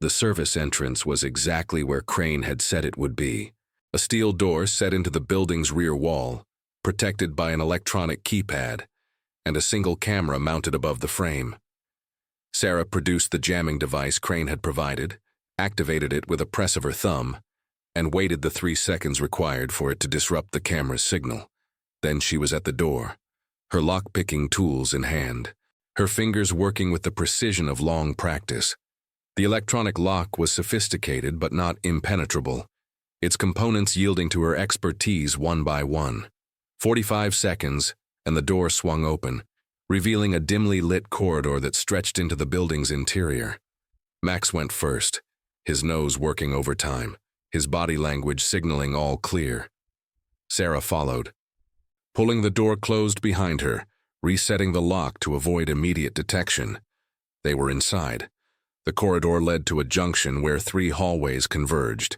The service entrance was exactly where Crane had said it would be, a steel door set into the building's rear wall, protected by an electronic keypad, and a single camera mounted above the frame. Sarah produced the jamming device Crane had provided, activated it with a press of her thumb, and waited the 3 seconds required for it to disrupt the camera's signal. Then she was at the door, her lock-picking tools in hand, her fingers working with the precision of long practice. The electronic lock was sophisticated but not impenetrable, its components yielding to her expertise one by one. 45 seconds, and the door swung open, revealing a dimly lit corridor that stretched into the building's interior. Max went first, his nose working overtime, his body language signaling all clear. Sarah followed, pulling the door closed behind her, resetting the lock to avoid immediate detection. They were inside. The corridor led to a junction where 3 hallways converged.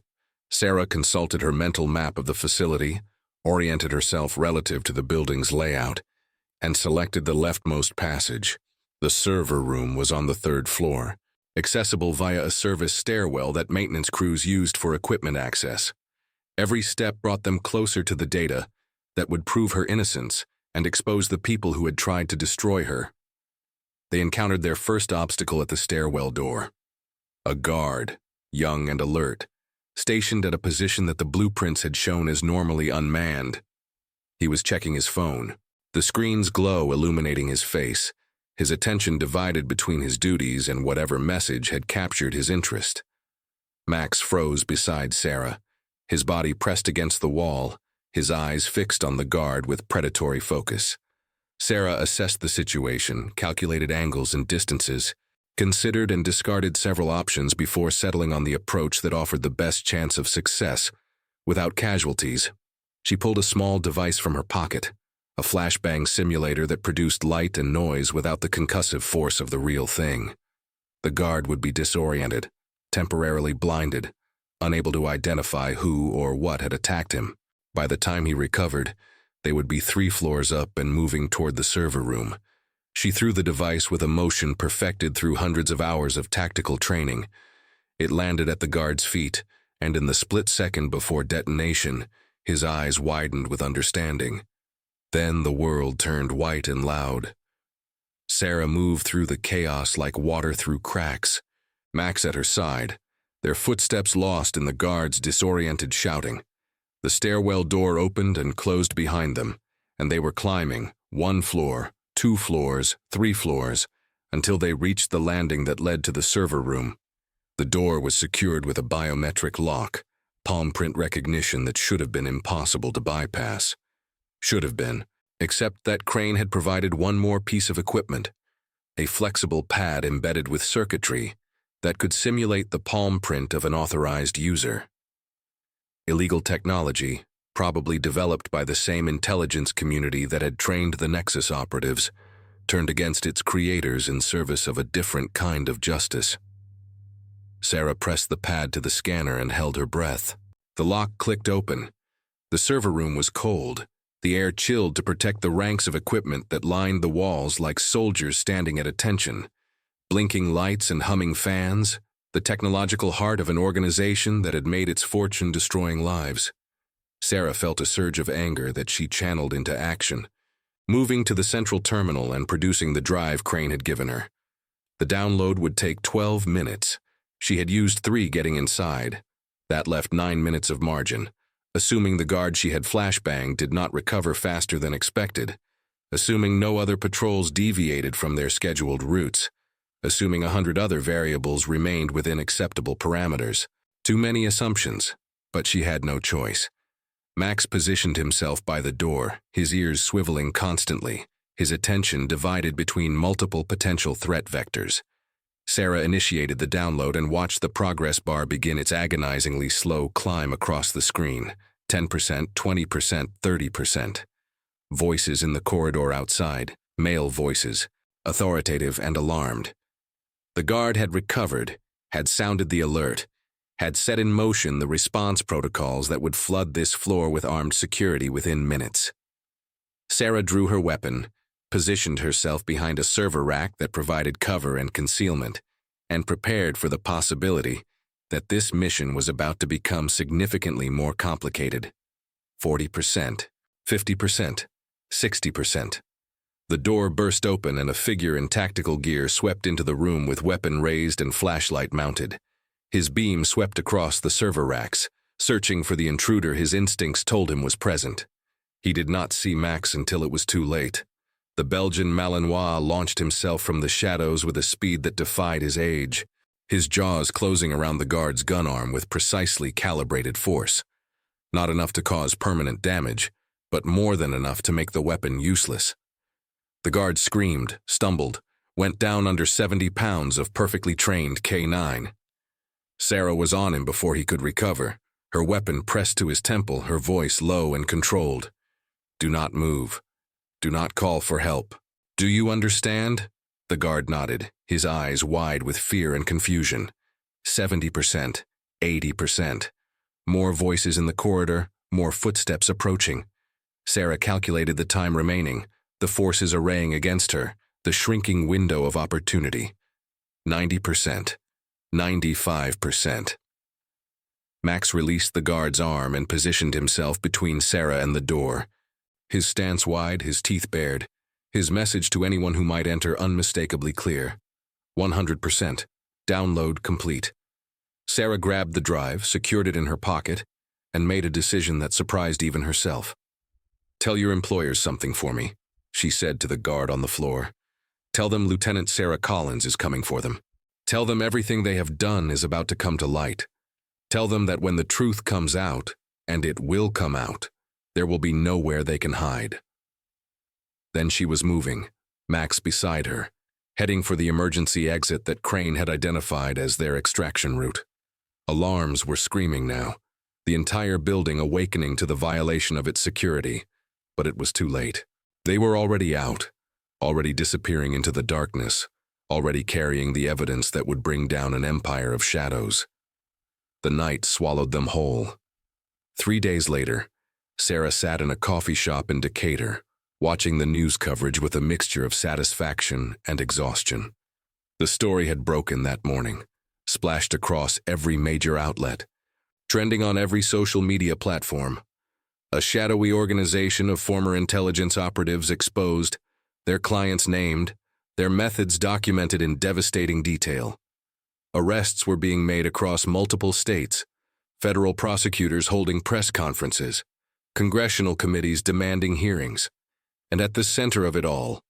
Sarah consulted her mental map of the facility, oriented herself relative to the building's layout, and selected the leftmost passage. The server room was on the 3rd floor, accessible via a service stairwell that maintenance crews used for equipment access. Every step brought them closer to the data that would prove her innocence and expose the people who had tried to destroy her. They encountered their first obstacle at the stairwell door. A guard, young and alert, stationed at a position that the blueprints had shown as normally unmanned. He was checking his phone, the screen's glow illuminating his face, his attention divided between his duties and whatever message had captured his interest. Max froze beside Sarah, his body pressed against the wall, his eyes fixed on the guard with predatory focus. Sarah assessed the situation, calculated angles and distances, considered and discarded several options before settling on the approach that offered the best chance of success, without casualties. She pulled a small device from her pocket, a flashbang simulator that produced light and noise without the concussive force of the real thing. The guard would be disoriented, temporarily blinded, unable to identify who or what had attacked him. By the time he recovered, they would be 3 floors up and moving toward the server room. She threw the device with a motion perfected through hundreds of hours of tactical training. It landed at the guard's feet, and in the split second before detonation, his eyes widened with understanding. Then the world turned white and loud. Sarah moved through the chaos like water through cracks, Max at her side, their footsteps lost in the guard's disoriented shouting. The stairwell door opened and closed behind them, and they were climbing, 1 floor, 2 floors, 3 floors, until they reached the landing that led to the server room. The door was secured with a biometric lock, palm print recognition that should have been impossible to bypass. Should have been, except that Crane had provided one more piece of equipment, a flexible pad embedded with circuitry that could simulate the palm print of an authorized user. Illegal technology, probably developed by the same intelligence community that had trained the Nexus operatives, turned against its creators in service of a different kind of justice. Sarah pressed the pad to the scanner and held her breath. The lock clicked open. The server room was cold, the air chilled to protect the ranks of equipment that lined the walls like soldiers standing at attention. Blinking lights and humming fans, the technological heart of an organization that had made its fortune destroying lives. Sarah felt a surge of anger that she channeled into action, moving to the central terminal and producing the drive Crane had given her. The download would take 12 minutes. She had used 3 getting inside. That left 9 minutes of margin. Assuming the guard she had flashbanged did not recover faster than expected, assuming no other patrols deviated from their scheduled routes, assuming 100 other variables remained within acceptable parameters. Too many assumptions, but she had no choice. Max positioned himself by the door, his ears swiveling constantly, his attention divided between multiple potential threat vectors. Sarah initiated the download and watched the progress bar begin its agonizingly slow climb across the screen. 10%, 20%, 30%. Voices in the corridor outside, male voices, authoritative and alarmed. The guard had recovered, had sounded the alert, had set in motion the response protocols that would flood this floor with armed security within minutes. Sarah drew her weapon, positioned herself behind a server rack that provided cover and concealment, and prepared for the possibility that this mission was about to become significantly more complicated. 40%, 50%, 60%. The door burst open and a figure in tactical gear swept into the room with weapon raised and flashlight mounted. His beam swept across the server racks, searching for the intruder his instincts told him was present. He did not see Max until it was too late. The Belgian Malinois launched himself from the shadows with a speed that defied his age, his jaws closing around the guard's gun arm with precisely calibrated force. Not enough to cause permanent damage, but more than enough to make the weapon useless. The guard screamed, stumbled, went down under 70 pounds of perfectly trained K-9. Sarah was on him before he could recover, her weapon pressed to his temple, her voice low and controlled. "Do not move. Do not call for help. Do you understand?" The guard nodded, his eyes wide with fear and confusion. 70%, 80%. More voices in the corridor, more footsteps approaching. Sarah calculated the time remaining, the forces arraying against her, the shrinking window of opportunity. 90%, 95%. Max released the guard's arm and positioned himself between Sarah and the door. His stance wide, his teeth bared, his message to anyone who might enter unmistakably clear. 100%. Download complete. Sarah grabbed the drive, secured it in her pocket, and made a decision that surprised even herself. "Tell your employers something for me," she said to the guard on the floor. "Tell them Lieutenant Sarah Collins is coming for them. Tell them everything they have done is about to come to light. Tell them that when the truth comes out, and it will come out, there will be nowhere they can hide." Then she was moving, Max beside her, heading for the emergency exit that Crane had identified as their extraction route. Alarms were screaming now, the entire building awakening to the violation of its security, but it was too late. They were already out, already disappearing into the darkness, already carrying the evidence that would bring down an empire of shadows. The night swallowed them whole. 3 days later, Sarah sat in a coffee shop in Decatur, watching the news coverage with a mixture of satisfaction and exhaustion. The story had broken that morning, splashed across every major outlet, trending on every social media platform. A shadowy organization of former intelligence operatives exposed, their clients named, their methods documented in devastating detail. Arrests were being made across multiple states, federal prosecutors holding press conferences, congressional committees demanding hearings. And at the center of it all,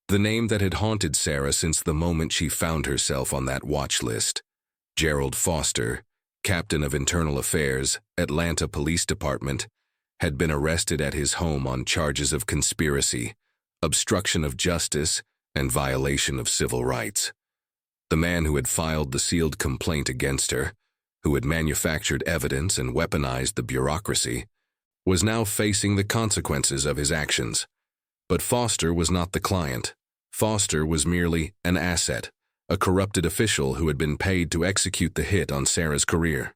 the name that had haunted Sarah since the moment she found herself on that watch list, Gerald Foster, Captain of Internal Affairs, Atlanta Police Department, had been arrested at his home on charges of conspiracy, obstruction of justice, and violation of civil rights. The man who had filed the sealed complaint against her, who had manufactured evidence and weaponized the bureaucracy, was now facing the consequences of his actions. But Foster was not the client. Foster was merely an asset, a corrupted official who had been paid to execute the hit on Sarah's career.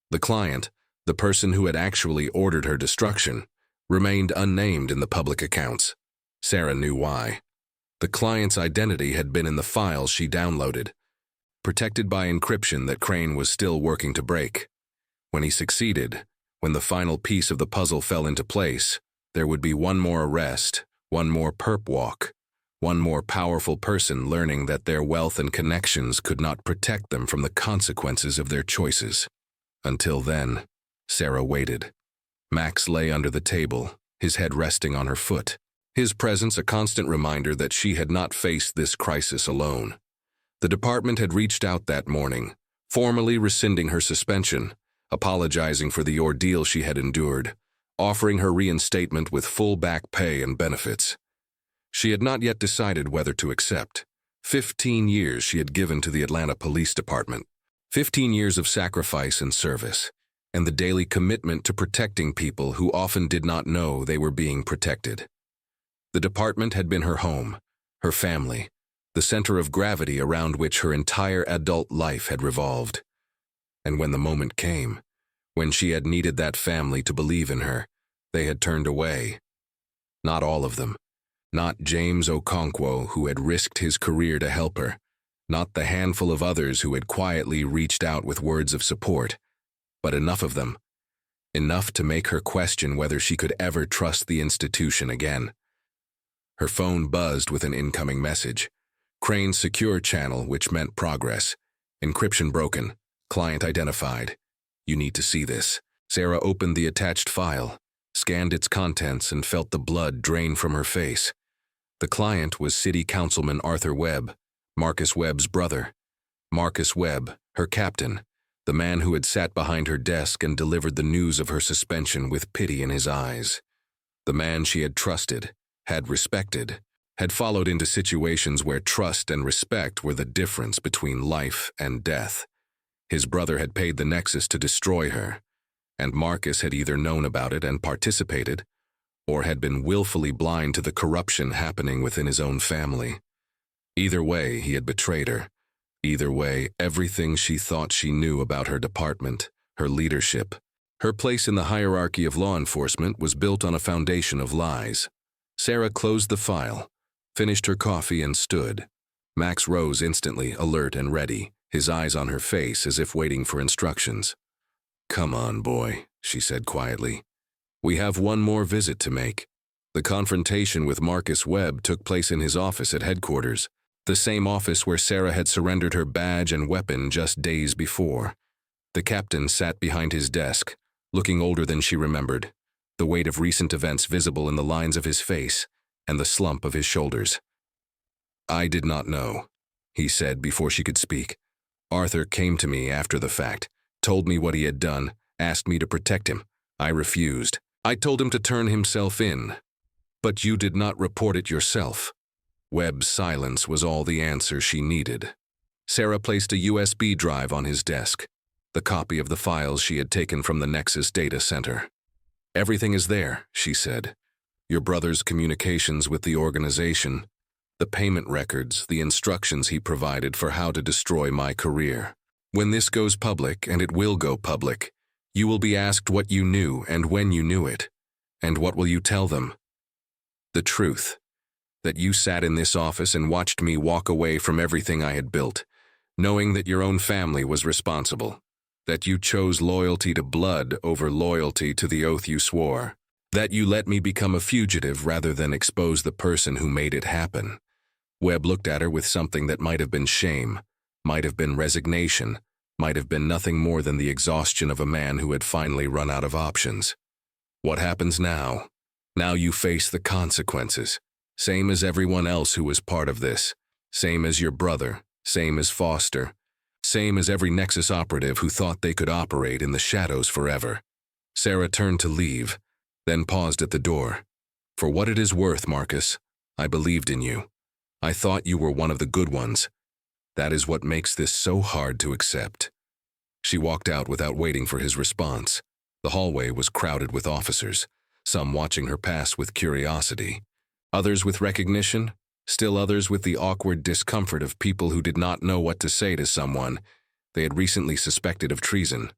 The client, the person who had actually ordered her destruction, remained unnamed in the public accounts. Sarah knew why. The client's identity had been in the files she downloaded, protected by encryption that Crane was still working to break. When he succeeded, when the final piece of the puzzle fell into place, there would be one more arrest, one more perp walk, one more powerful person learning that their wealth and connections could not protect them from the consequences of their choices. Until then, Sarah waited. Max lay under the table, his head resting on her foot, his presence a constant reminder that she had not faced this crisis alone. The department had reached out that morning, formally rescinding her suspension, apologizing for the ordeal she had endured, offering her reinstatement with full back pay and benefits. She had not yet decided whether to accept. 15 years she had given to the Atlanta Police Department, 15 years of sacrifice and service, and the daily commitment to protecting people who often did not know they were being protected. The department had been her home, her family, the center of gravity around which her entire adult life had revolved. And when the moment came, when she had needed that family to believe in her, they had turned away. Not all of them. Not James Okonkwo, who had risked his career to help her. Not the handful of others who had quietly reached out with words of support. But enough of them. Enough to make her question whether she could ever trust the institution again. Her phone buzzed with an incoming message. Crane's secure channel, which meant progress. Encryption broken. Client identified. You need to see this. Sarah opened the attached file, scanned its contents, and felt the blood drain from her face. The client was City Councilman Arthur Webb, Marcus Webb's brother. Marcus Webb, her captain, the man who had sat behind her desk and delivered the news of her suspension with pity in his eyes. The man she had trusted, had respected, had followed into situations where trust and respect were the difference between life and death. His brother had paid the Nexus to destroy her, and Marcus had either known about it and participated, or had been willfully blind to the corruption happening within his own family. Either way, he had betrayed her. Either way, everything she thought she knew about her department, her leadership, her place in the hierarchy of law enforcement was built on a foundation of lies. Sarah closed the file, finished her coffee, and stood. Max rose instantly, alert and ready, his eyes on her face as if waiting for instructions. "Come on, boy," she said quietly. "We have one more visit to make." The confrontation with Marcus Webb took place in his office at headquarters, the same office where Sarah had surrendered her badge and weapon just days before. The captain sat behind his desk, looking older than she remembered, the weight of recent events visible in the lines of his face and the slump of his shoulders. "I did not know," he said before she could speak. "Arthur came to me after the fact, told me what he had done, asked me to protect him. I refused. I told him to turn himself in. But you did not report it yourself." Webb's silence was all the answer she needed. Sarah placed a USB drive on his desk, the copy of the files she had taken from the Nexus data center. "Everything is there," she said. "Your brother's communications with the organization, the payment records, the instructions he provided for how to destroy my career. When this goes public, and it will go public, you will be asked what you knew and when you knew it. And what will you tell them? The truth. That you sat in this office and watched me walk away from everything I had built, knowing that your own family was responsible. That you chose loyalty to blood over loyalty to the oath you swore. That you let me become a fugitive rather than expose the person who made it happen." Webb looked at her with something that might have been shame, might have been resignation, might have been nothing more than the exhaustion of a man who had finally run out of options. "What happens now? Now you face the consequences. Same as everyone else who was part of this. Same as your brother, same as Foster. Same as every Nexus operative who thought they could operate in the shadows forever." Sarah turned to leave, then paused at the door. "For what it is worth, Marcus, I believed in you. I thought you were one of the good ones. That is what makes this so hard to accept." She walked out without waiting for his response. The hallway was crowded with officers, some watching her pass with curiosity, others with recognition, still others with the awkward discomfort of people who did not know what to say to someone they had recently suspected of treason.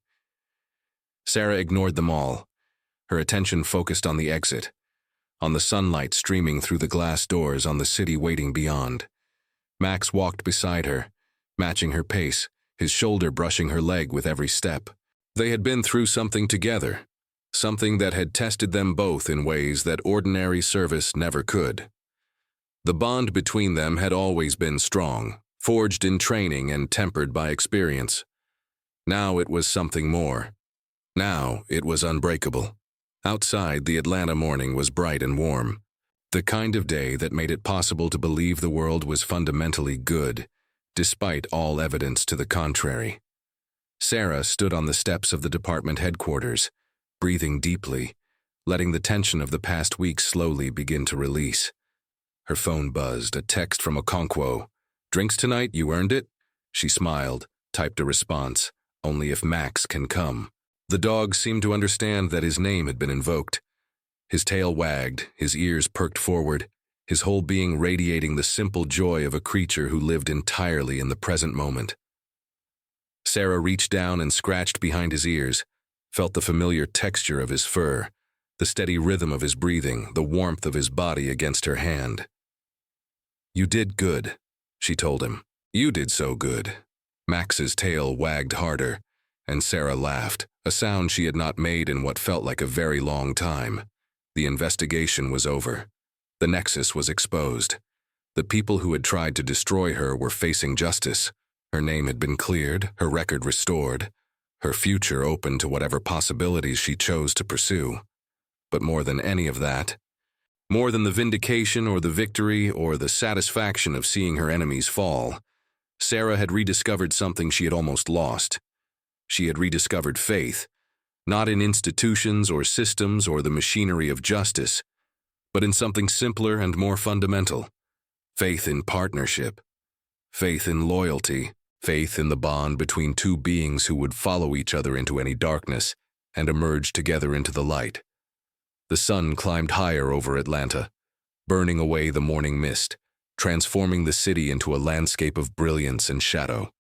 Sarah ignored them all, her attention focused on the exit, on the sunlight streaming through the glass doors, on the city waiting beyond. Max walked beside her, matching her pace, his shoulder brushing her leg with every step. They had been through something together, something that had tested them both in ways that ordinary service never could. The bond between them had always been strong, forged in training and tempered by experience. Now it was something more, Now it was unbreakable. Outside, the Atlanta morning was bright and warm, the kind of day that made it possible to believe the world was fundamentally good, despite all evidence to the contrary. Sarah stood on the steps of the department headquarters, breathing deeply, letting the tension of the past week slowly begin to release. Her phone buzzed, a text from Okonkwo. "Drinks tonight, you earned it?" She smiled, typed a response, "Only if Max can come." The dog seemed to understand that his name had been invoked. His tail wagged, his ears perked forward, his whole being radiating the simple joy of a creature who lived entirely in the present moment. Sarah reached down and scratched behind his ears, felt the familiar texture of his fur, the steady rhythm of his breathing, the warmth of his body against her hand. "You did good," she told him. "You did so good." Max's tail wagged harder, and Sarah laughed, a sound she had not made in what felt like a very long time. The investigation was over. The nexus was exposed. The people who had tried to destroy her were facing justice. Her name had been cleared, her record restored, her future open to whatever possibilities she chose to pursue. But more than any of that, more than the vindication or the victory or the satisfaction of seeing her enemies fall, Sarah had rediscovered something she had almost lost. She had rediscovered faith, not in institutions or systems or the machinery of justice, but in something simpler and more fundamental. Faith in partnership, faith in loyalty, faith in the bond between two beings who would follow each other into any darkness and emerge together into the light. The sun climbed higher over Atlanta, burning away the morning mist, transforming the city into a landscape of brilliance and shadow.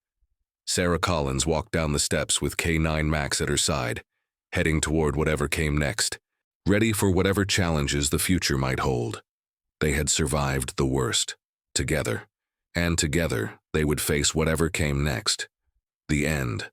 Sarah Collins walked down the steps with K-9 Max at her side, heading toward whatever came next, ready for whatever challenges the future might hold. They had survived the worst, together, and together they would face whatever came next. The end.